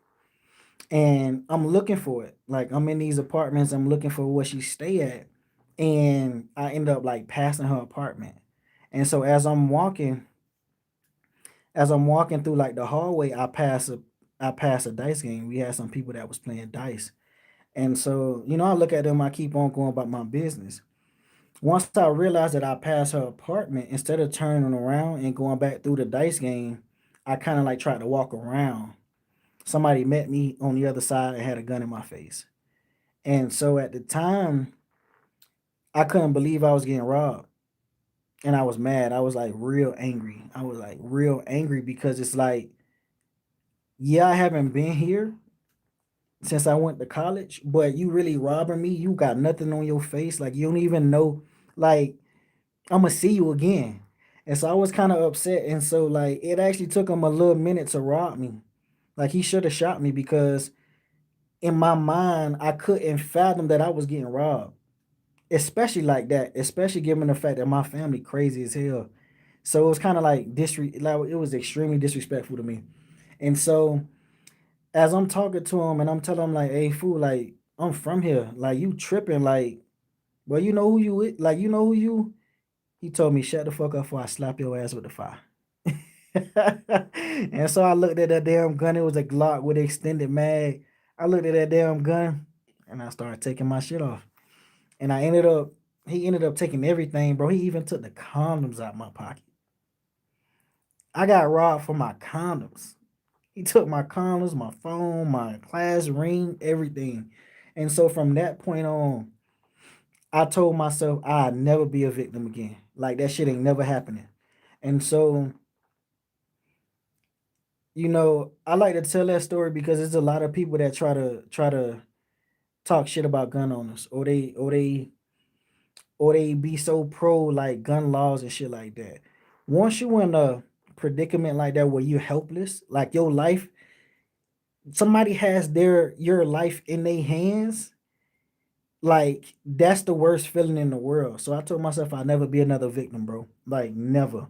and I'm looking for it. Like I'm in these apartments, I'm looking for where she stay at, and I end up like passing her apartment. And so as I'm walking through like the hallway, I pass a dice game. We had some people that was playing dice, and so I look at them, I keep on going about my business. Once I realized that I passed her apartment, instead of turning around and going back through the dice game, I kind of like tried to walk around. Somebody met me on the other side and had a gun in my face. And so at the time, I couldn't believe I was getting robbed. And I was mad. I was like real angry. I was like real angry because it's like, yeah, I haven't been here since I went to college, but you really robbing me. You got nothing on your face. Like, you don't even know, like, I'm going to see you again. And so I was kind of upset. And so, like, it actually took him a little minute to rob me. Like, he should have shot me because in my mind, I couldn't fathom that I was getting robbed, especially like that, especially given the fact that my family crazy as hell. So it was kind of like like it was extremely disrespectful to me. And so as I'm talking to him and I'm telling him like, "Hey, fool, like I'm from here, like you tripping, like, well, you know who you is, like you know who you." He told me, "Shut the fuck up, before I slap your ass with the fire." And so I looked at that damn gun. It was a Glock with an extended mag. I looked at that damn gun and I started taking my shit off. And he ended up taking everything, bro. He even took the condoms out my pocket. I got robbed for my condoms. He took my condoms, my phone, my class ring, everything. And so from that point on, I told myself I'd never be a victim again. Like that shit ain't never happening. And so, I like to tell that story because there's a lot of people that try to talk shit about gun owners, or they be so pro like gun laws and shit like that. Once you in a predicament like that where you're helpless, like your life, somebody has your life in their hands, like that's the worst feeling in the world. So I told myself I'd never be another victim, bro. Like never.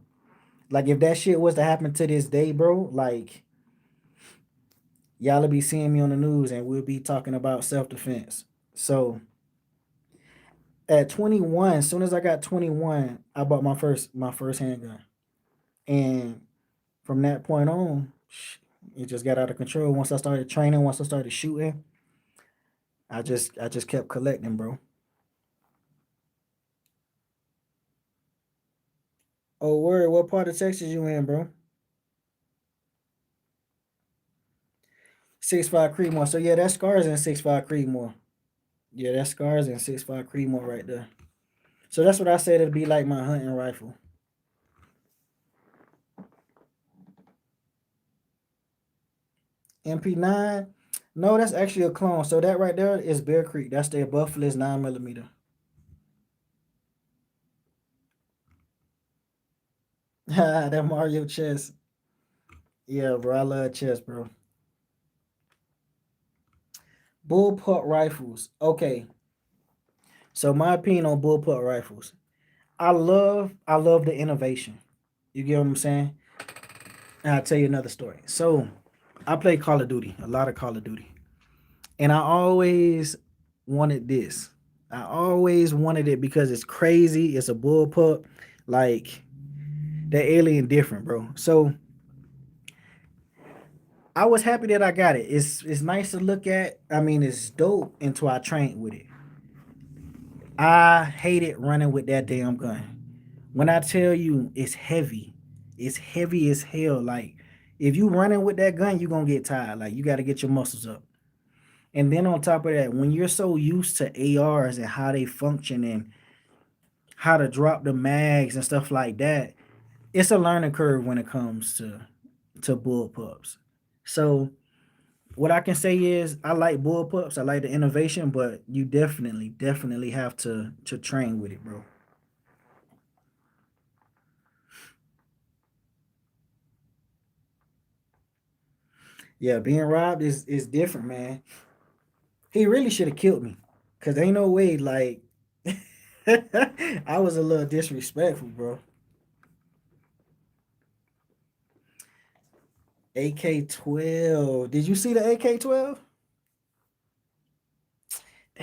Like if that shit was to happen to this day, bro, like y'all'll be seeing me on the news and we'll be talking about self-defense. So at 21, as soon as I got 21, I bought my first handgun. And from that point on, it just got out of control. Once I started training, once I started shooting, I just kept collecting, bro. Oh, word, what part of Texas you in, bro? 6'5" Creedmoor. So yeah, that scars in 6'5" Creedmoor. Yeah, that scars in 6'5" Creedmoor right there. So that's what I said it'd be like my hunting rifle. MP9. No, that's actually a clone. So that right there is Bear Creek. That's their Buffalo's 9 millimeter. That Mario chest. Yeah, bro. I love chess, bro. Bullpup rifles. Okay. So my opinion on bullpup rifles. I love the innovation. You get what I'm saying? And I'll tell you another story. So I play Call of Duty, a lot of Call of Duty. And I always wanted this. I always wanted it because it's crazy. It's a bullpup. Like the alien different, bro. So I was happy that I got it. It's nice to look at. I mean, it's dope until I trained with it. I hated running with that damn gun. When I tell you it's heavy as hell. Like if you running with that gun, you're gonna get tired. Like you gotta get your muscles up. And then on top of that, when you're so used to ARs and how they function and how to drop the mags and stuff like that, it's a learning curve when it comes to bullpups. So what I can say is I like bullpups. I like the innovation, but you definitely have to train with it, bro. Yeah, being robbed is different, man. He really should have killed me, cause ain't no way. Like I was a little disrespectful, bro. AK-12. Did you see the AK-12?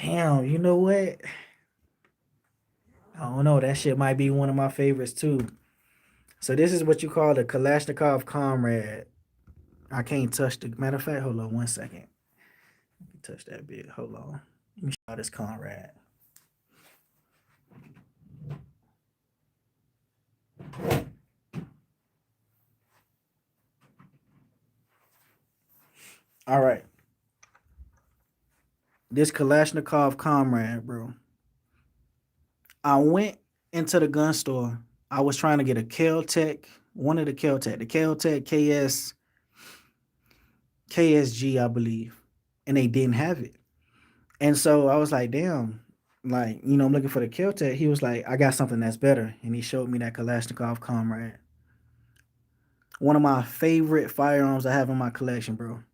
Damn, you know what? I don't know. That shit might be one of my favorites too. So this is what you call the Kalashnikov Comrade. I can't touch the matter of fact. Hold on 1 second. Touch that bit. Hold on. Let me show this Conrad. All right. This Kalashnikov Comrade, bro. I went into the gun store. I was trying to get a Kel-Tec, one of the Kel-Tec, the Kel-Tec KSG, I believe, and they didn't have it. And so I was like, damn, like, I'm looking for the Kel-Tec. He was like, I got something that's better. And he showed me that Kalashnikov Comrade. One of my favorite firearms I have in my collection, bro.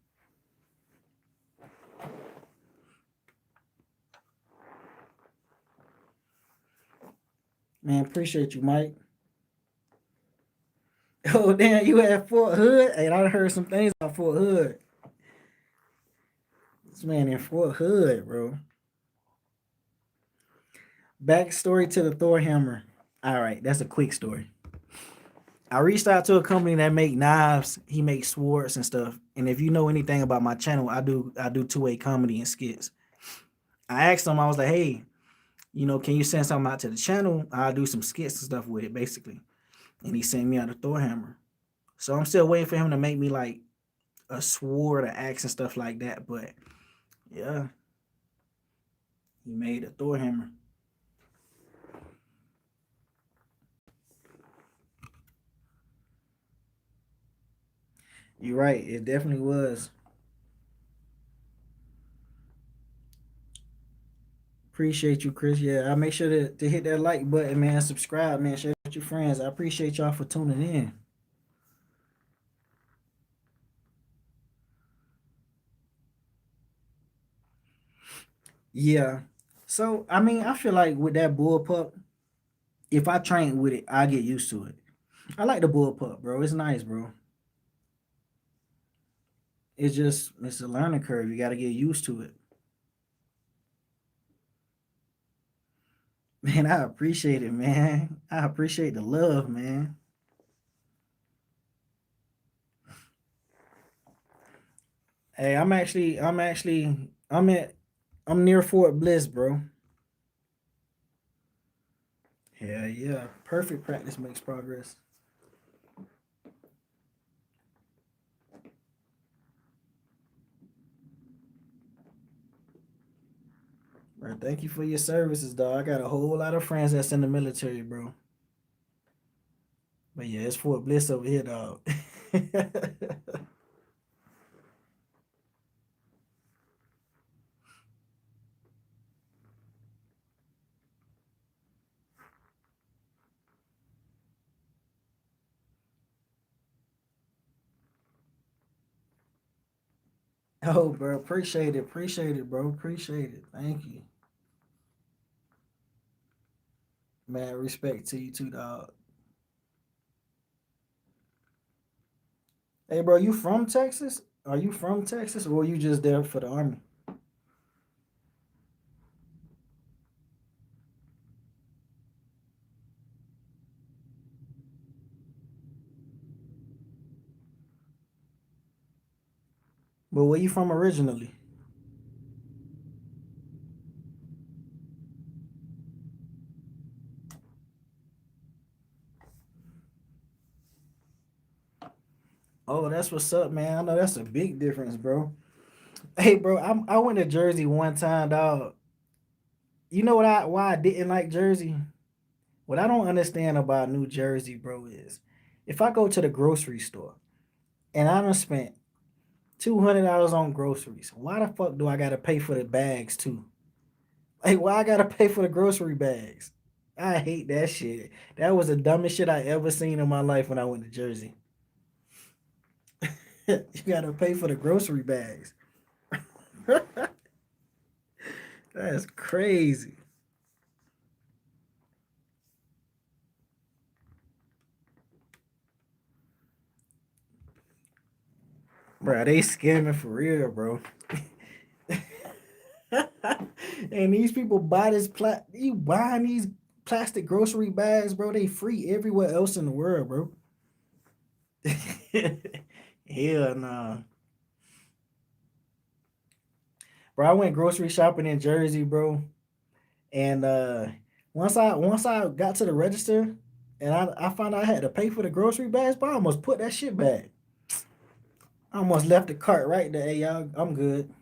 Man, appreciate you, Mike. Oh, damn, you at Fort Hood? Hey, I heard some things about Fort Hood. This man in Fort Hood, bro. Backstory to the Thor hammer. All right, that's a quick story. I reached out to a company that make knives. He makes swords and stuff. And if you know anything about my channel, I do two-way comedy and skits. I asked him, I was like, hey, can you send something out to the channel? I'll do some skits and stuff with it, basically. And he sent me out a Thor hammer. So I'm still waiting for him to make me like a sword, an axe, and stuff like that. But yeah, he made a Thor hammer. You're right. It definitely was. Appreciate you, Chris. Yeah, I make sure to hit that like button, man. Subscribe, man. Share with your friends. I appreciate y'all for tuning in. Yeah. So I mean, I feel like with that bullpup, if I train with it, I get used to it. I like the bullpup, bro. It's nice, bro. It's a learning curve. You got to get used to it. Man, I appreciate it, man. I appreciate the love, man. Hey, I'm near Fort Bliss, bro. Yeah, yeah. Perfect practice makes progress. Bro, thank you for your services, dog. I got a whole lot of friends that's in the military, bro. But yeah, it's Fort Bliss over here, dog. Oh, bro, appreciate it, bro, appreciate it. Thank you, man. Respect to you too, dog. Hey, bro, you from Texas? Are you from Texas, or you just there for the army? But where you from originally? Oh, that's what's up, man. I know that's a big difference, bro. Hey, bro, I went to Jersey one time, dog. You know why I didn't like Jersey? What I don't understand about New Jersey, bro, is if I go to the grocery store and I done spent $200 on groceries, why the fuck do I gotta pay for the bags too? Like, why I gotta pay for the grocery bags? I hate that shit. That was the dumbest shit I ever seen in my life when I went to Jersey. You gotta pay for the grocery bags. That's crazy. Bro, they scamming for real, bro. And these people buy you buying these plastic grocery bags, bro. They free everywhere else in the world, bro. Hell nah. Bro, I went grocery shopping in Jersey, bro. And once I got to the register and I found out I had to pay for the grocery bags, but I almost put that shit back. I almost left the cart right there. Hey, y'all, I'm good.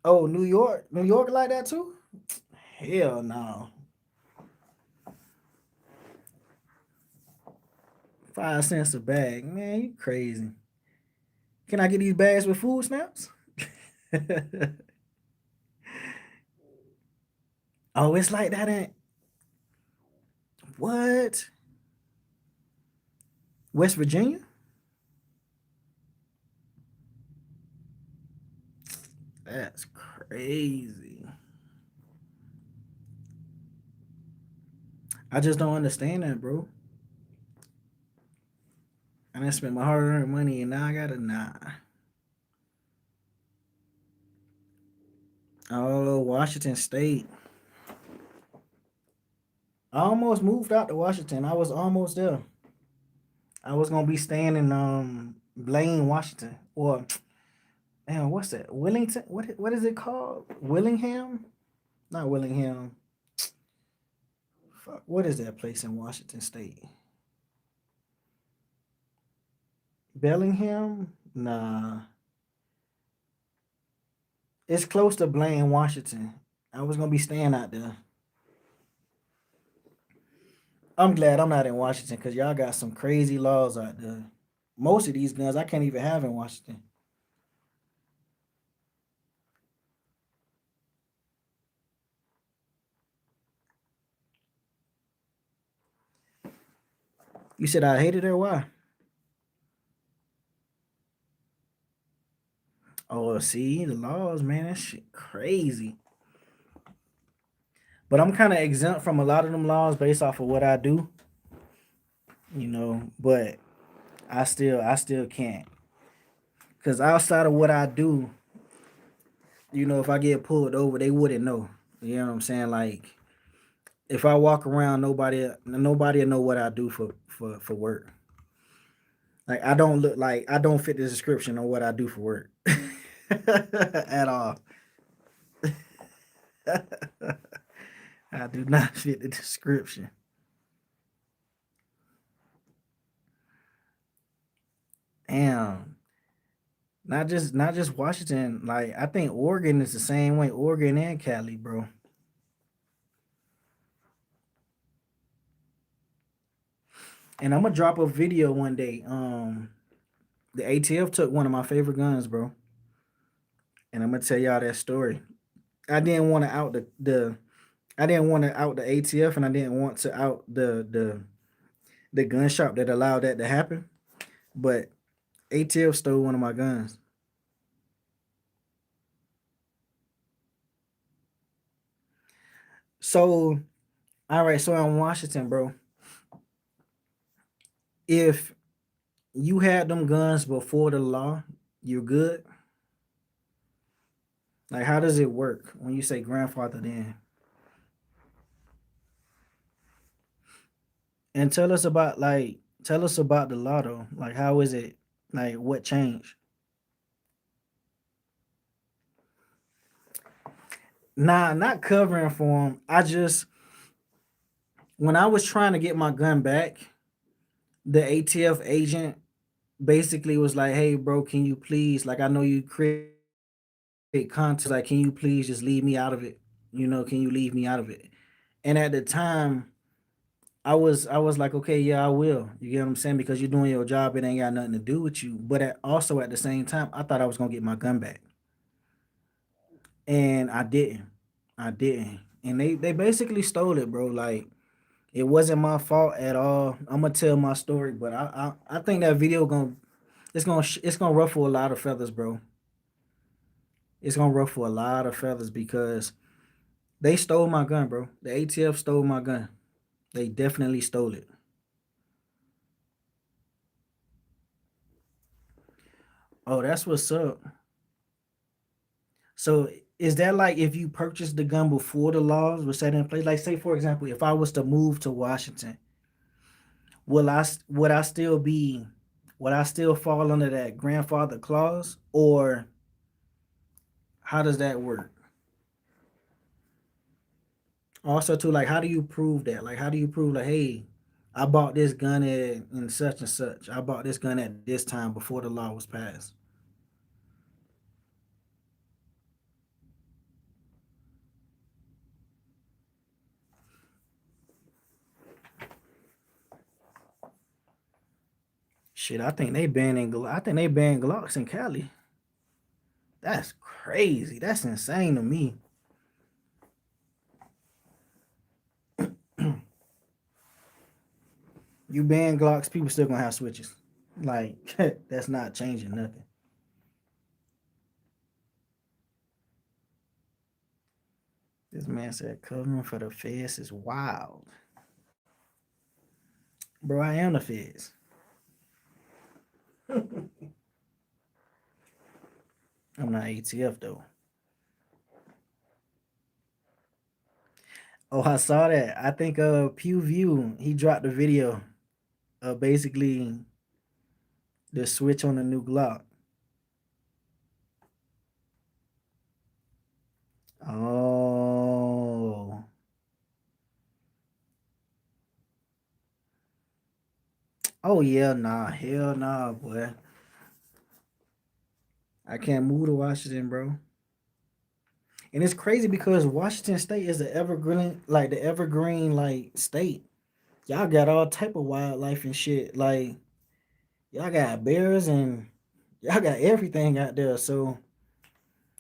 Oh, New York? New York like that too? Hell no. 5 cents a bag. Man, you crazy. Can I get these bags with food stamps? Oh, it's like that in what? West Virginia? That's crazy. I just don't understand that, bro. And I spent my hard-earned money, and now I gotta nah. Oh, Washington State. I almost moved out to Washington. I was almost there. I was gonna be staying in Blaine, Washington, or man, what's that? Willington? What is it called? Willingham? Not Willingham. Fuck. What is that place in Washington State? Bellingham? Nah, it's close to Blaine, Washington. I was gonna be staying out there. I'm glad I'm not in Washington because y'all got some crazy laws out there. Most of these guns I can't even have in Washington. You said I hated her. Why? Oh, see the laws, man. That shit crazy. But I'm kind of exempt from a lot of them laws based off of what I do, But I still can't, cause outside of what I do, if I get pulled over, they wouldn't know. You know what I'm saying? Like if I walk around, nobody will know what I do for work. Like I don't fit the description of what I do for work at all. I do not fit the description. Damn. Not just Washington. Like I think Oregon is the same way. Oregon and Cali, bro. And I'm gonna drop a video one day. The ATF took one of my favorite guns, bro. And I'm gonna tell y'all that story. I didn't want to out the I didn't want to out the ATF, and I didn't want to out the gun shop that allowed that to happen. But ATF stole one of my guns. So all right, so in Washington, bro, if you had them guns before the law, you're good. Like how does it work when you say grandfather then? And tell us about the law though. Like how is it? Like what changed? Nah, not covering for him. I just when I was trying to get my gun back, the ATF agent basically was like, "Hey, bro, can you please? Like, I know you create content. Like, can you please just leave me out of it? Can you leave me out of it?" And at the time, I was like, "Okay, yeah, I will." You get what I'm saying? Because you're doing your job, it ain't got nothing to do with you. But also at the same time, I thought I was gonna get my gun back, and I didn't. I didn't, and they basically stole it, bro. Like it wasn't my fault at all. I'm gonna tell my story, but I think that video gonna it's gonna ruffle a lot of feathers, bro. It's gonna ruffle a lot of feathers because they stole my gun, bro. The ATF stole my gun. They definitely stole it. Oh, that's what's up. So is that like if you purchased the gun before the laws were set in place? Like, say for example, if I was to move to Washington, would I still be would I still fall under that grandfather clause, or how does that work? Also, too, like, how do you prove that? Like, how do you prove, like, hey, I bought this gun at in such and such. I bought this gun at this time before the law was passed. Shit, I think they banned Glocks in Cali. That's crazy. That's insane to me. You ban Glocks, people still gonna have switches. Like that's not changing nothing. This man said covering for the feds is wild. Bro, I am the feds. I'm not ATF though. Oh, I saw that. I think Pew View, he dropped a video of basically the switch on the new Glock. Oh. Oh yeah, nah. Hell nah, boy. I can't move to Washington, bro. And it's crazy because Washington State is the evergreen like state. Y'all got all type of wildlife and shit. Like y'all got bears and y'all got everything out there. So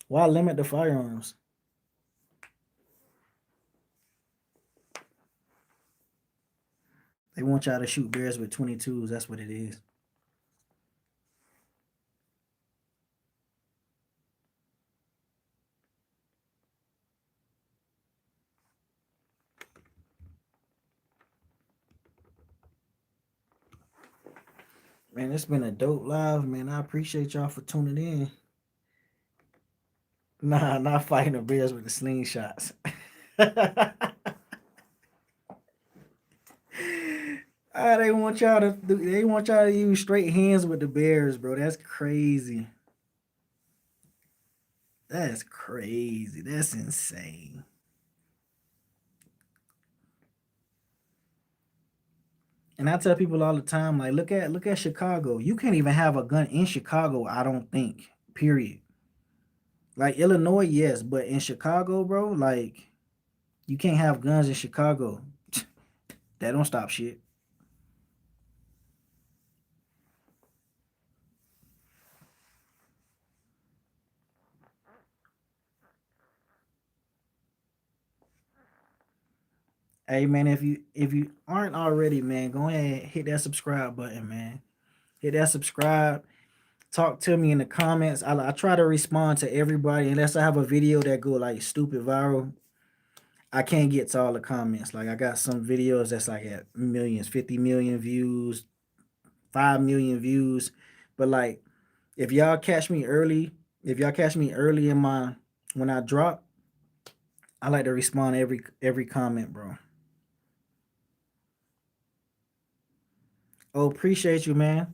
why limit the firearms? They want y'all to shoot bears with 22s. That's what it is. Man, it's been a dope live, man. I appreciate y'all for tuning in. Nah, not fighting the bears with the slingshots. They want y'all to they want y'all to use straight hands with the bears, bro. That's crazy. That's crazy. That's insane. And I tell people all the time, like, look at Chicago. You can't even have a gun in Chicago, I don't think. Period. Like Illinois, yes, but in Chicago, bro, like you can't have guns in Chicago. That don't stop shit. Hey man, if you aren't already, man, go ahead and hit that subscribe button, man. Hit that subscribe. Talk to me in the comments. I try to respond to everybody unless I have a video that go like stupid viral. I can't get to all the comments. Like I got some videos that's like at millions, 50 million views, 5 million views. But like if y'all catch me early, if y'all catch me early in my when I drop, I like to respond to every comment, bro. Oh, appreciate you, man.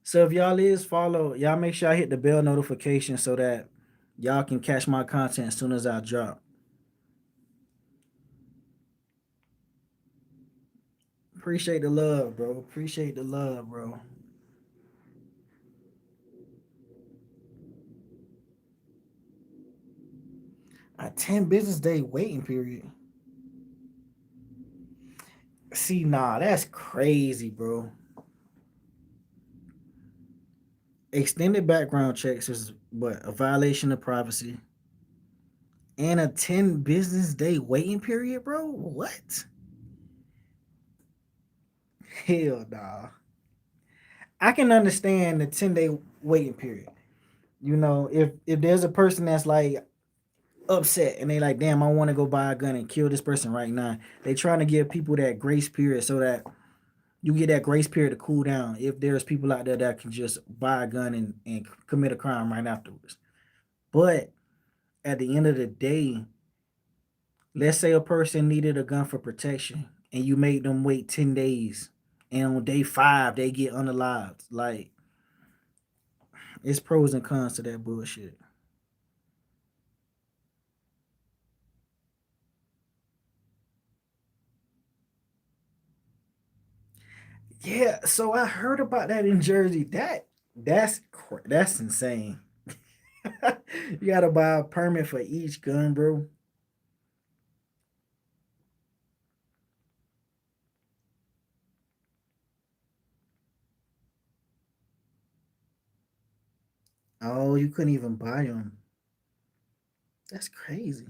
So if y'all is follow, y'all make sure I hit the bell notification so that y'all can catch my content as soon as I drop. Appreciate the love, bro. Appreciate the love, bro. A 10 business day waiting period. See, nah, that's crazy, bro. Extended background checks is what a violation of privacy and a 10 business day waiting period, bro. What? Hell nah. I can understand the 10-day waiting period. You know, if there's a person that's like upset and they like, damn, I want to go buy a gun and kill this person right now. They trying to give people that grace period so that you get that grace period to cool down if there's people out there that can just buy a gun and commit a crime right afterwards. But at the end of the day, let's say a person needed a gun for protection and you made them wait 10 days and on day 5 they get unalived. Like, it's pros and cons to that bullshit. Yeah, so I heard about that in Jersey. That's insane. You gotta buy a permit for each gun, bro. Oh, you couldn't even buy them. That's crazy.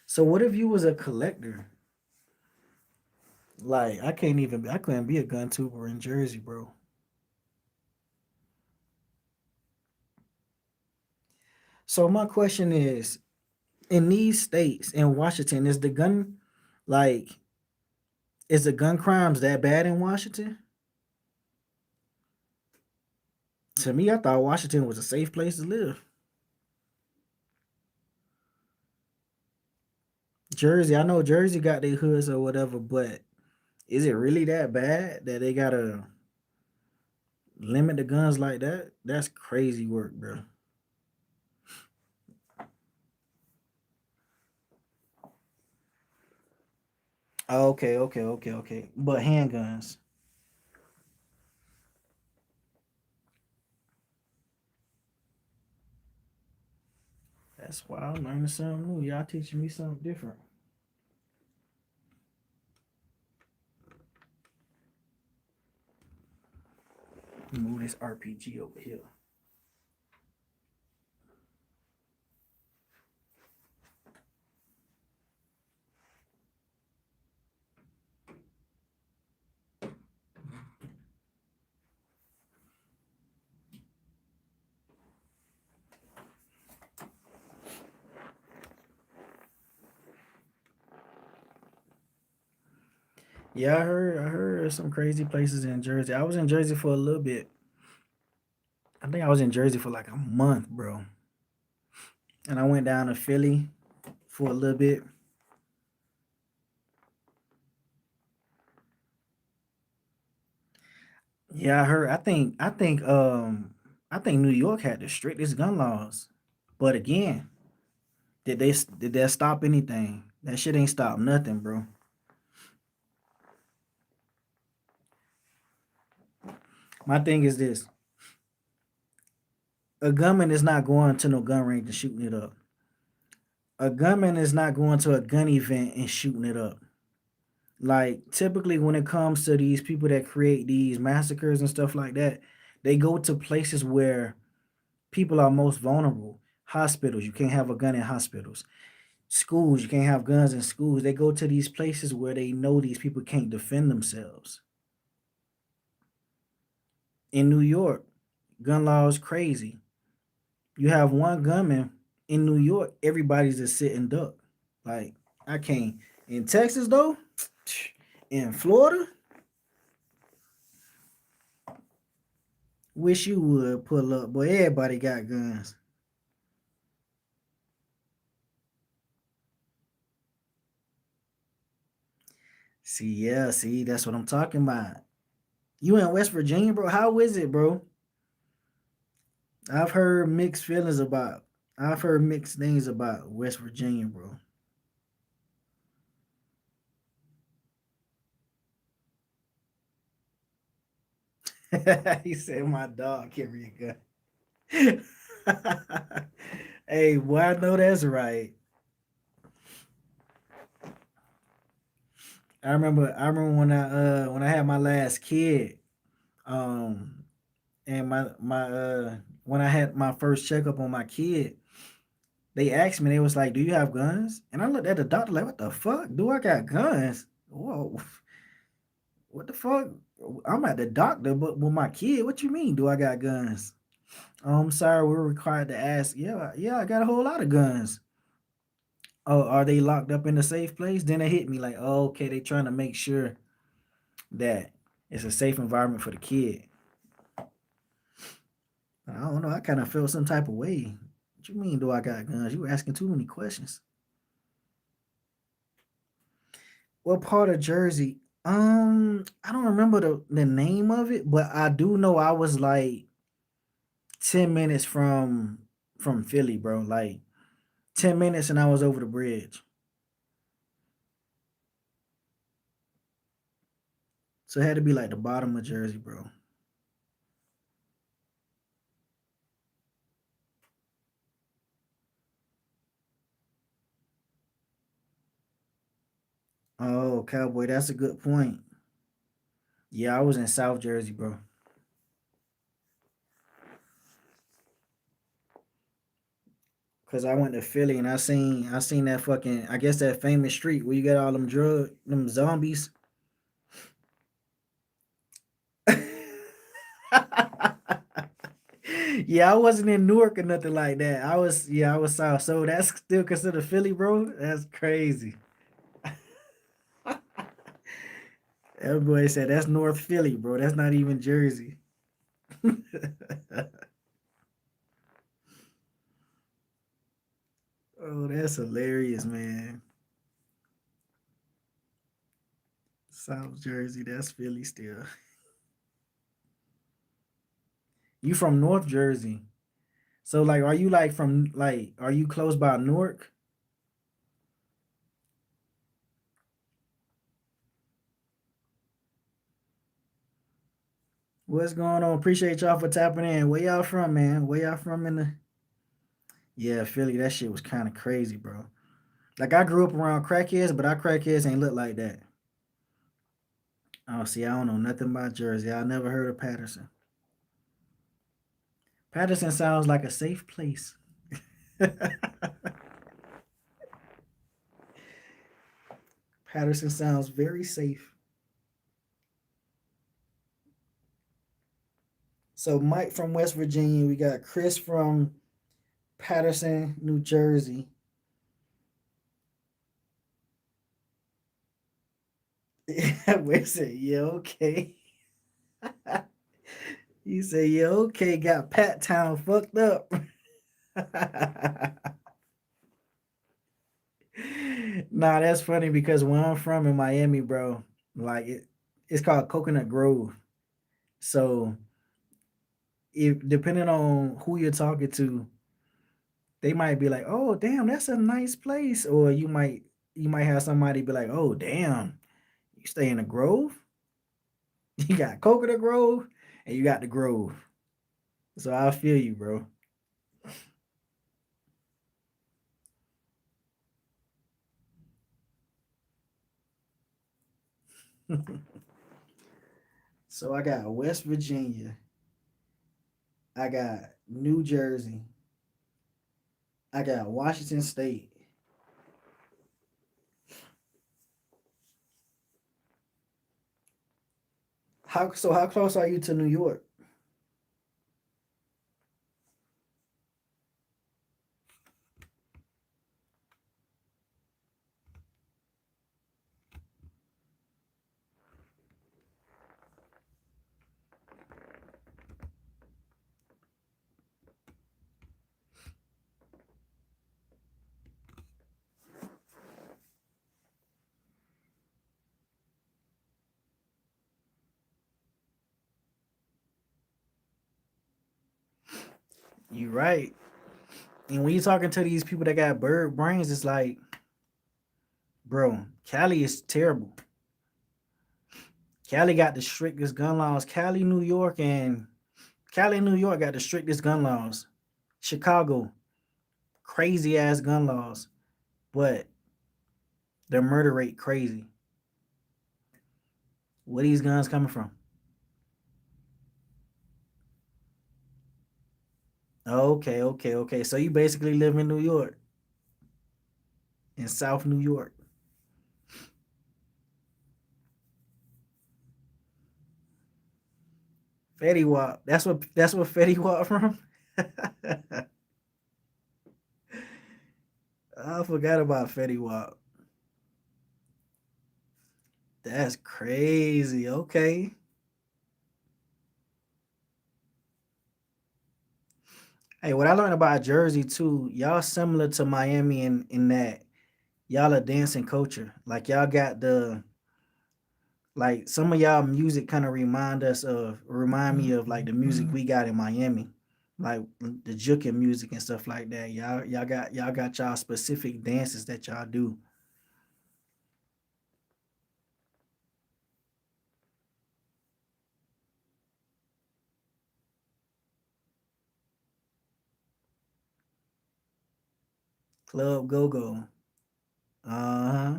So what if you was a collector? Like, I couldn't be a gun tuber in Jersey, bro. So my question is, in these states, in Washington, like is the gun crimes that bad in Washington? To me, I thought Washington was a safe place to live. Jersey, I know Jersey got their hoods or whatever, but is it really that bad that they gotta limit the guns like that? That's crazy work, bro. Oh, okay. But handguns, that's why I'm learning something new. Y'all teaching me something different. Move this RPG over here. Yeah, I heard some crazy places in Jersey. I was in Jersey for a little bit. I think I was in Jersey for like a month, bro. And I went down to Philly for a little bit. Yeah, I heard. I think New York had the strictest gun laws. But again, did that stop anything? That shit ain't stop nothing, bro. My thing is this: a gunman is not going to no gun range and shooting it up. A gunman is not going to a gun event and shooting it up. Like, typically, when it comes to these people that create these massacres and stuff like that, they go to places where people are most vulnerable. Hospitals, you can't have a gun in hospitals. Schools, you can't have guns in schools. They go to these places where they know these people can't defend themselves. In New York, gun law is crazy. You have one gunman in New York, everybody's a sitting duck. Like, I can't. In Texas, though, in Florida, wish you would pull up. Boy, everybody got guns. See, that's what I'm talking about. You in West Virginia, bro? How is it, bro? I've heard mixed feelings about. I've heard mixed things about West Virginia, bro. He said my dog carry a gun. Hey, boy, I know that's right. I remember when I had my last kid, um, and my when I had my first checkup on my kid, they asked me, they was like, "Do you have guns?" And I looked at the doctor like, "What the fuck? Do I got guns? Whoa, what the fuck?" I'm at the doctor, but with my kid, what you mean? Do I got guns? Oh, I'm sorry, we're required to ask. Yeah, yeah, I got a whole lot of guns. Oh, are they locked up in a safe place? Then it hit me like, oh, okay, they trying to make sure that it's a safe environment for the kid. I don't know. I kind of felt some type of way. What you mean? Do I got guns? You were asking too many questions. What part of Jersey? I don't remember the name of it, but I do know I was like 10 minutes from Philly, bro. Like 10 minutes, and I was over the bridge. So it had to be like the bottom of Jersey, bro. Oh, Cowboy, that's a good point. Yeah, I was in South Jersey, bro. Cause I went to Philly and I seen that fucking, I guess that famous street where you got all them zombies. Yeah, I wasn't in Newark or nothing like that. I was South. So that's still considered Philly, bro. That's crazy. Everybody said that's North Philly, bro. That's not even Jersey. Oh, that's hilarious, man. South Jersey, that's Philly still. You from North Jersey. So like are you like from like are you close by Newark? What's going on? Appreciate y'all for tapping in. Where y'all from, man? Where y'all from in the Yeah, Philly, that shit was kind of crazy, bro. Like I grew up around crackheads, but our crackheads ain't look like that. Oh, see, I don't know nothing about Jersey. I never heard of Patterson. Patterson sounds like a safe place. Patterson sounds very safe. So Mike from West Virginia, we got Chris from Patterson, New Jersey. We said, yeah, okay. You say, yeah, okay, got Pat Town fucked up. Nah, that's funny because where I'm from in Miami, bro, like it's called Coconut Grove. So if depending on who you're talking to, they might be like, "Oh, damn, that's a nice place," or you might have somebody be like, "Oh, damn, you stay in the Grove? You got Coconut Grove, and you got the Grove." So I feel you, bro. So I got West Virginia, I got New Jersey, I got Washington State. How close are you to New York? You right. And when you're talking to these people that got bird brains, it's like, bro, Cali is terrible. Cali got the strictest gun laws. Cali, New York got the strictest gun laws. Chicago, crazy ass gun laws, but their murder rate crazy. Where these guns coming from? Okay, okay, okay. So you basically live in New York, in South New York. Fetty Wap. That's what Fetty Wap from. I forgot about Fetty Wap. That's crazy. Okay. Hey, what I learned about Jersey too, y'all similar to Miami in that y'all a dancing culture. Like y'all got the like some of y'all music kind of remind me of like the music we got in Miami. Like the juking music and stuff like that. Y'all got y'all specific dances that y'all do. Club Go Go. Uh-huh.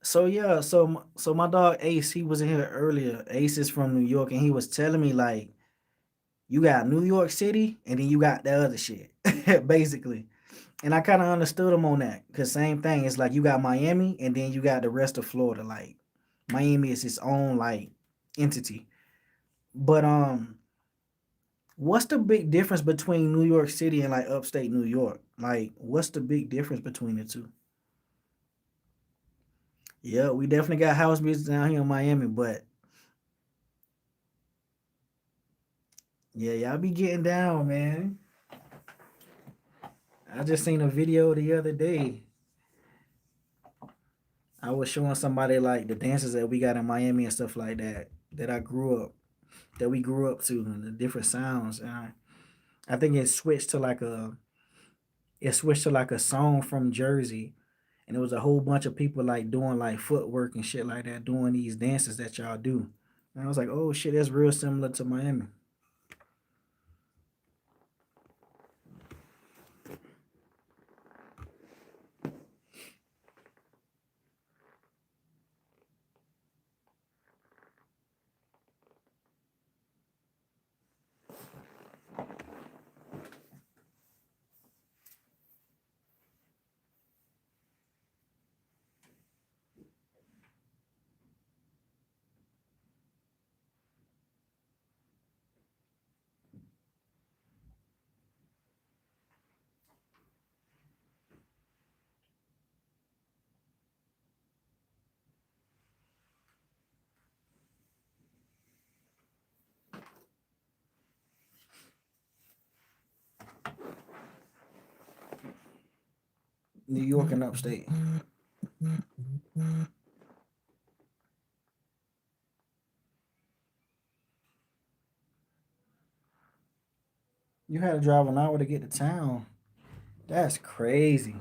So yeah, so my dog Ace, he was in here earlier. Ace is from New York, and he was telling me like you got New York City, and then you got the other shit, basically. And I kind of understood him on that, cause same thing. It's like you got Miami, and then you got the rest of Florida. Like Miami is its own like entity. But what's the big difference between New York City and like upstate New York? Like, what's the big difference between the two? Yeah, we definitely got house music down here in Miami, but yeah, y'all be getting down, man. I just seen a video the other day. I was showing somebody like the dances that we got in Miami and stuff like that that I grew up that we grew up to and the different sounds. And I think it switched to like a song from Jersey, and it was a whole bunch of people like doing like footwork and shit like that, doing these dances that y'all do. And I was like, oh shit, that's real similar to Miami. New York and upstate. You had to drive an hour to get to town. That's crazy.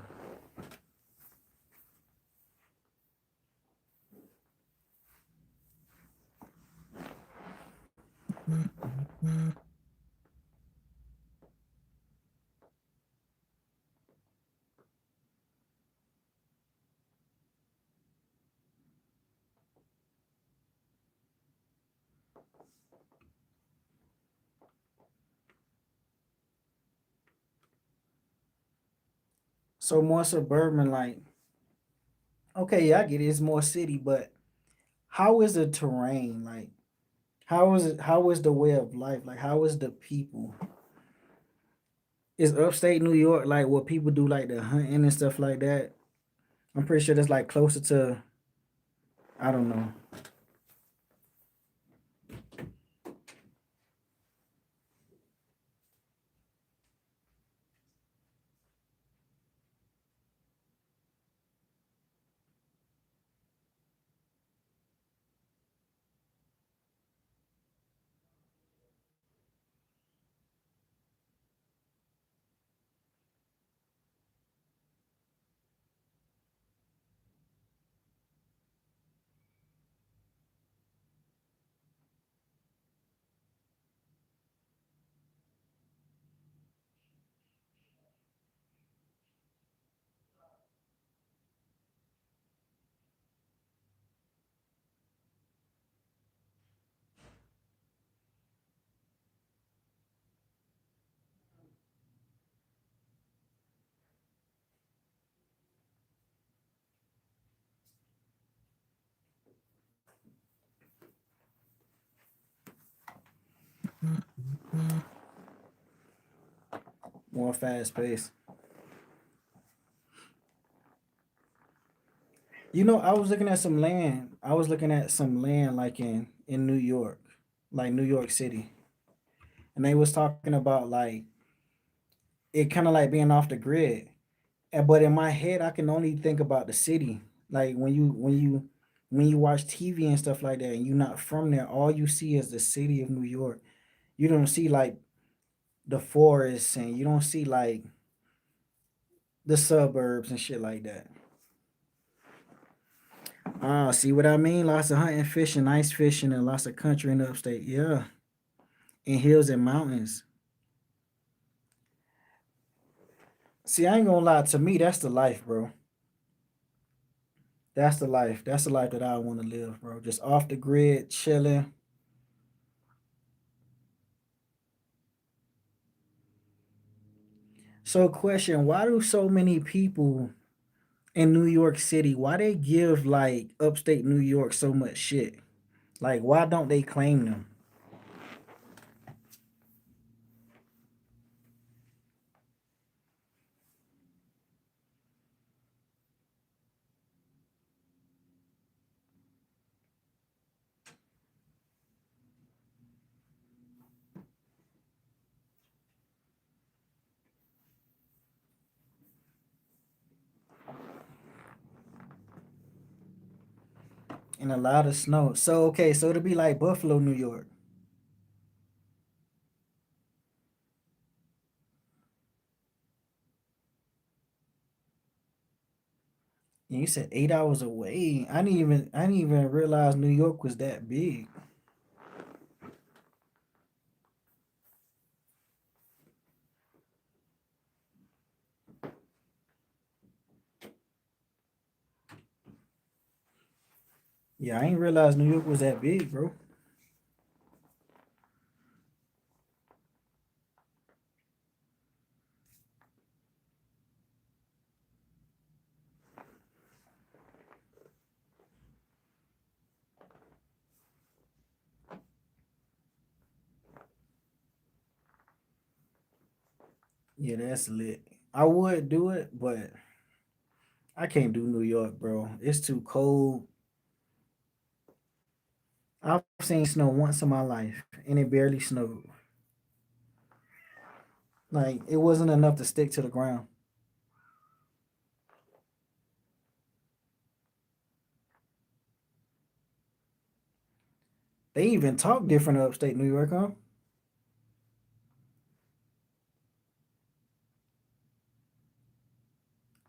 So more suburban, like okay, yeah, I get it. It's more city, but how is the terrain? Like, how is it? How is the way of life? Like, how is the people? Is upstate New York like what people do, like the hunting and stuff like that? I'm pretty sure that's like closer to. I don't know. more fast paced. You know, I was looking at some land. I was looking at some land like in New York, like New York City, and they was talking about like it kind of like being off the grid. But in my head, I can only think about the city. Like when you watch TV and stuff like that, and you're not from there, all you see is the city of New York. You don't see like the forests, and you don't see like the suburbs and shit like that. Ah, see what I mean? Lots of hunting, fishing, ice fishing, and lots of country in the upstate. Yeah, and hills and mountains. See, I ain't gonna lie. To me, that's the life, bro. That's the life. That's the life that I want to live, bro. Just off the grid, chilling. So, question: why do so many people in New York City? Why they give like upstate New York so much shit? Like, why don't they claim them? And a lot of snow. So, okay, so it'll be like Buffalo, New York. And you said 8 hours away. I didn't even realize New York was that big. Yeah, I didn't realize New York was that big, bro. Yeah, that's lit. I would do it, but I can't do New York, bro. It's too cold. I've seen snow once in my life, and it barely snowed. Like it wasn't enough to stick to the ground. They even talk different upstate New York, huh?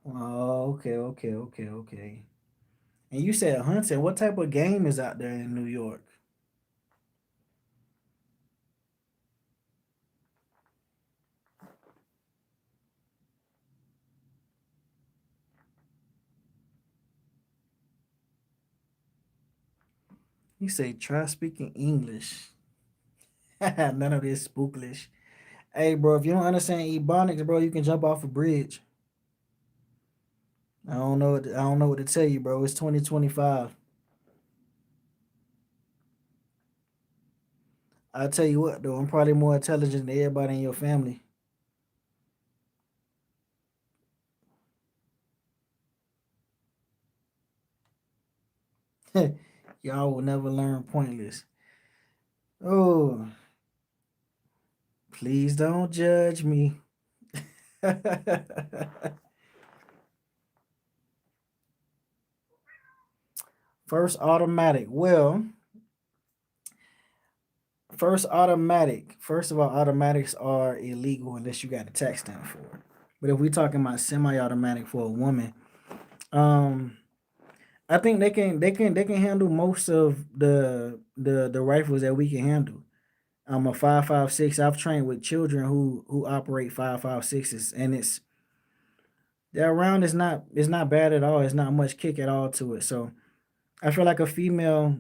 Oh, okay, okay, okay, okay. And you said hunting. What type of game is out there in New York? You say try speaking English. None of this spooklish. Hey, bro, if you don't understand ebonics, bro, you can jump off a bridge. I don't know what to tell you, bro. It's 2025. I tell you what, though, I'm probably more intelligent than everybody in your family. Y'all will never learn pointless. Oh, please don't judge me. First automatic. Well, first automatic. First of all, automatics are illegal unless you got a tax stamp for it. But if we're talking about semi-automatic for a woman, um, I think they can handle most of the rifles that we can handle. I'm a 5.56. I've trained with children who operate 5.56s, and their round is not bad at all. It's not much kick at all to it. So I feel like a female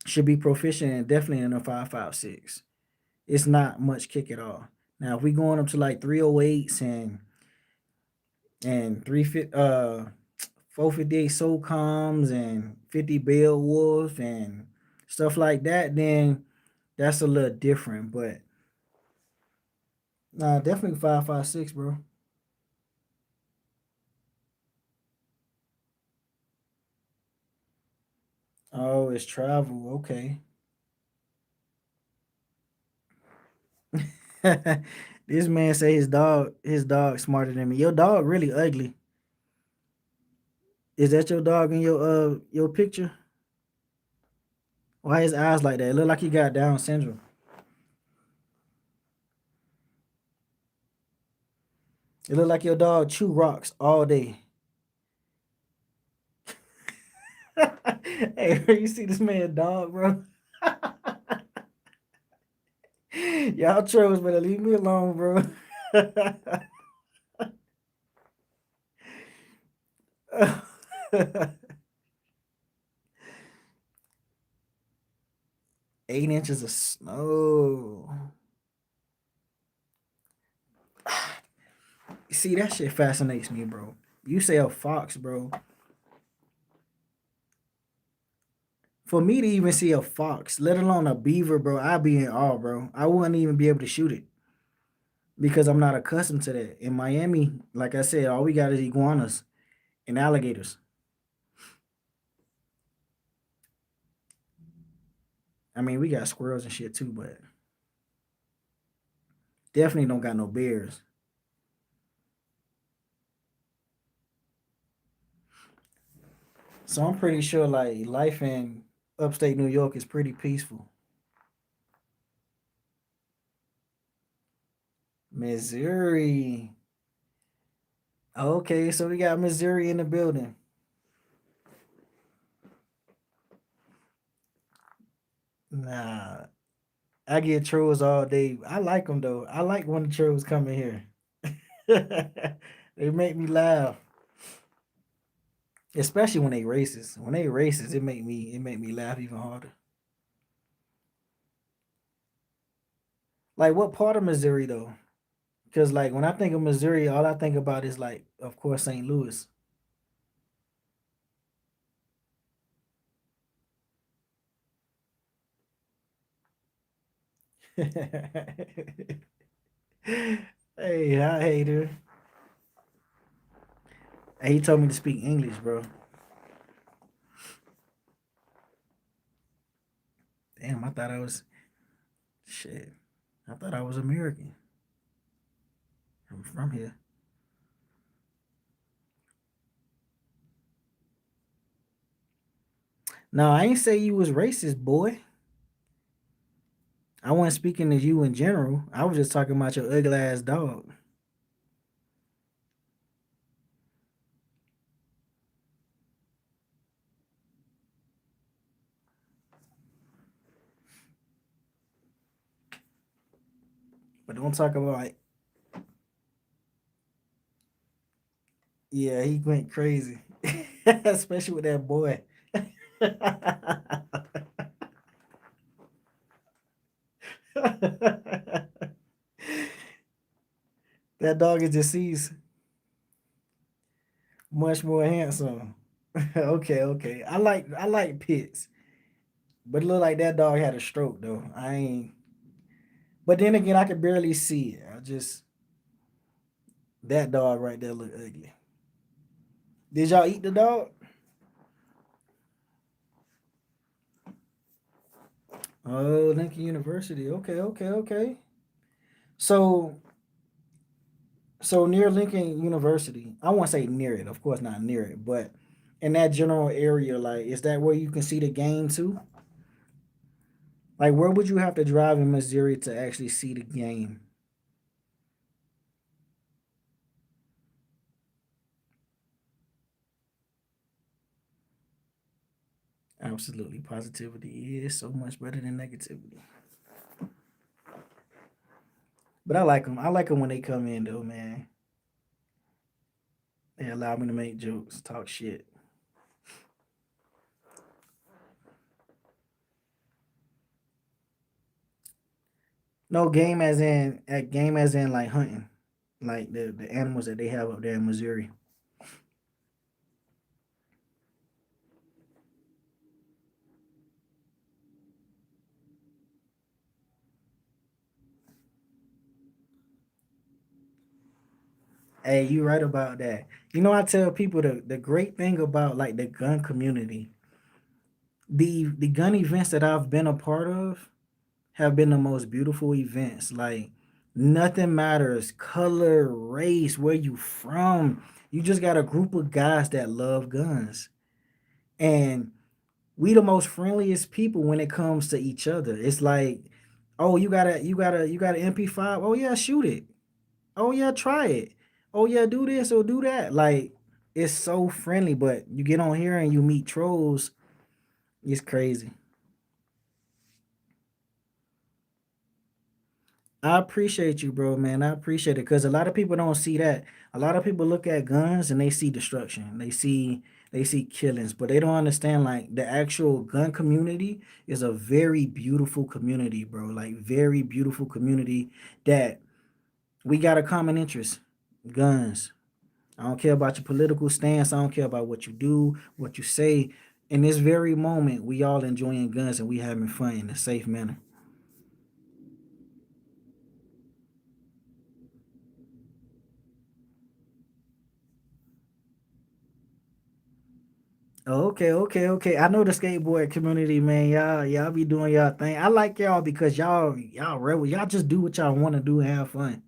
should be proficient and definitely in a 5.56. It's not much kick at all. Now if we going up to like 308s and 458 SOCOMs and 50 Beowulf and stuff like that, then that's a little different. But Nah, definitely 5'6", bro. Oh, it's travel. Okay. This man say his dog smarter than me. Your dog really ugly. Is that your dog in your picture? Why his eyes like that? It look like he got Down syndrome. It look like your dog chew rocks all day. Hey, bro, you see this man dog, bro? Y'all trolls better leave me alone, bro. 8 inches of snow. See, that shit fascinates me, bro. You say a fox, bro. For me to even see a fox, let alone a beaver, bro, I'd be in awe, bro. I wouldn't even be able to shoot it because I'm not accustomed to that. In Miami, like I said, all we got is iguanas and alligators. I mean, we got squirrels and shit too, but definitely don't got no bears. So I'm pretty sure like life in upstate New York is pretty peaceful. Missouri. Okay, so we got Missouri in the building. Nah, I get trolls all day. I like them though. I like when the trolls come in here. They make me laugh, especially when they racist. When they racist, it make me laugh even harder. Like what part of Missouri though? Because like when I think of Missouri, all I think about is like, of course, St. Louis. Hey, hi hater. Hey, he told me to speak English, bro. Damn, I thought I was shit. I thought I was American. I'm from here. No, I ain't say you was racist, boy. I wasn't speaking to you in general. I was just talking about your ugly ass dog. But don't talk about like, yeah, he went crazy. Especially with that boy. That dog is deceased. Much more handsome. Okay, okay. I like pits. But it looked like that dog had a stroke though. I ain't but then again I could barely see it. I just that dog right there look ugly. Did y'all eat the dog? Oh, Lincoln University. Okay, okay, okay. So so near Lincoln University, I won't say near it, of course not near it, but in that general area, like is that where you can see the game too? Like where would you have to drive in Missouri to actually see the game? Absolutely. Positivity is so much better than negativity. But I like them. I like them when they come in though, man. They allow me to make jokes, talk shit. No game as in like hunting, like the animals that they have up there in Missouri. Hey, you right about that. You know, I tell people the great thing about like the gun community, the gun events that I've been a part of have been the most beautiful events. Like nothing matters, color, race, where you from. You just got a group of guys that love guns. And we the most friendliest people when it comes to each other. It's like, oh, you got an MP5. Oh yeah, shoot it. Oh yeah, try it. Oh yeah, do this or do that. Like it's so friendly, but you get on here and you meet trolls. It's crazy. I appreciate you, bro, man. I appreciate it because a lot of people don't see that. A lot of people look at guns and they see destruction. They see killings, but they don't understand like the actual gun community is a very beautiful community, bro. Like very beautiful community that we got a common interest, guns. I don't care about your political stance. I don't care about what you do, what you say. In this very moment, we all enjoying guns and we having fun in a safe manner. Oh, okay, okay, okay. I know the skateboard community, man. Y'all be doing y'all thing. I like y'all because y'all rebel. Y'all just do what y'all want to do and have fun.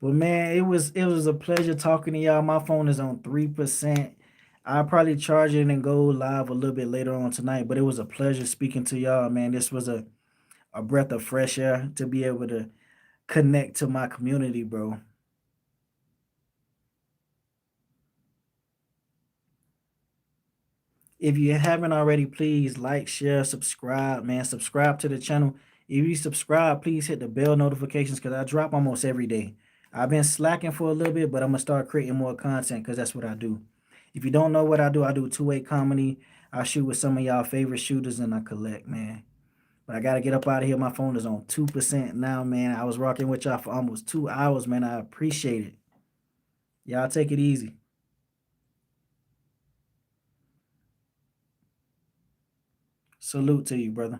But man, it was a pleasure talking to y'all. My phone is on 3%. I'll probably charge it and go live a little bit later on tonight. But it was a pleasure speaking to y'all, man. This was a breath of fresh air to be able to connect to my community, bro. If you haven't already, please like, share, subscribe, man. Subscribe to the channel. If you subscribe, please hit the bell notifications because I drop almost every day. I've been slacking for a little bit, but I'm gonna start creating more content because that's what I do. If you don't know what I do two-way comedy. I shoot with some of y'all favorite shooters and I collect, man. But I gotta get up out of here. My phone is on 2% now, man. I was rocking with y'all for almost 2 hours, man. I appreciate it. Y'all take it easy. Salute to you, brother.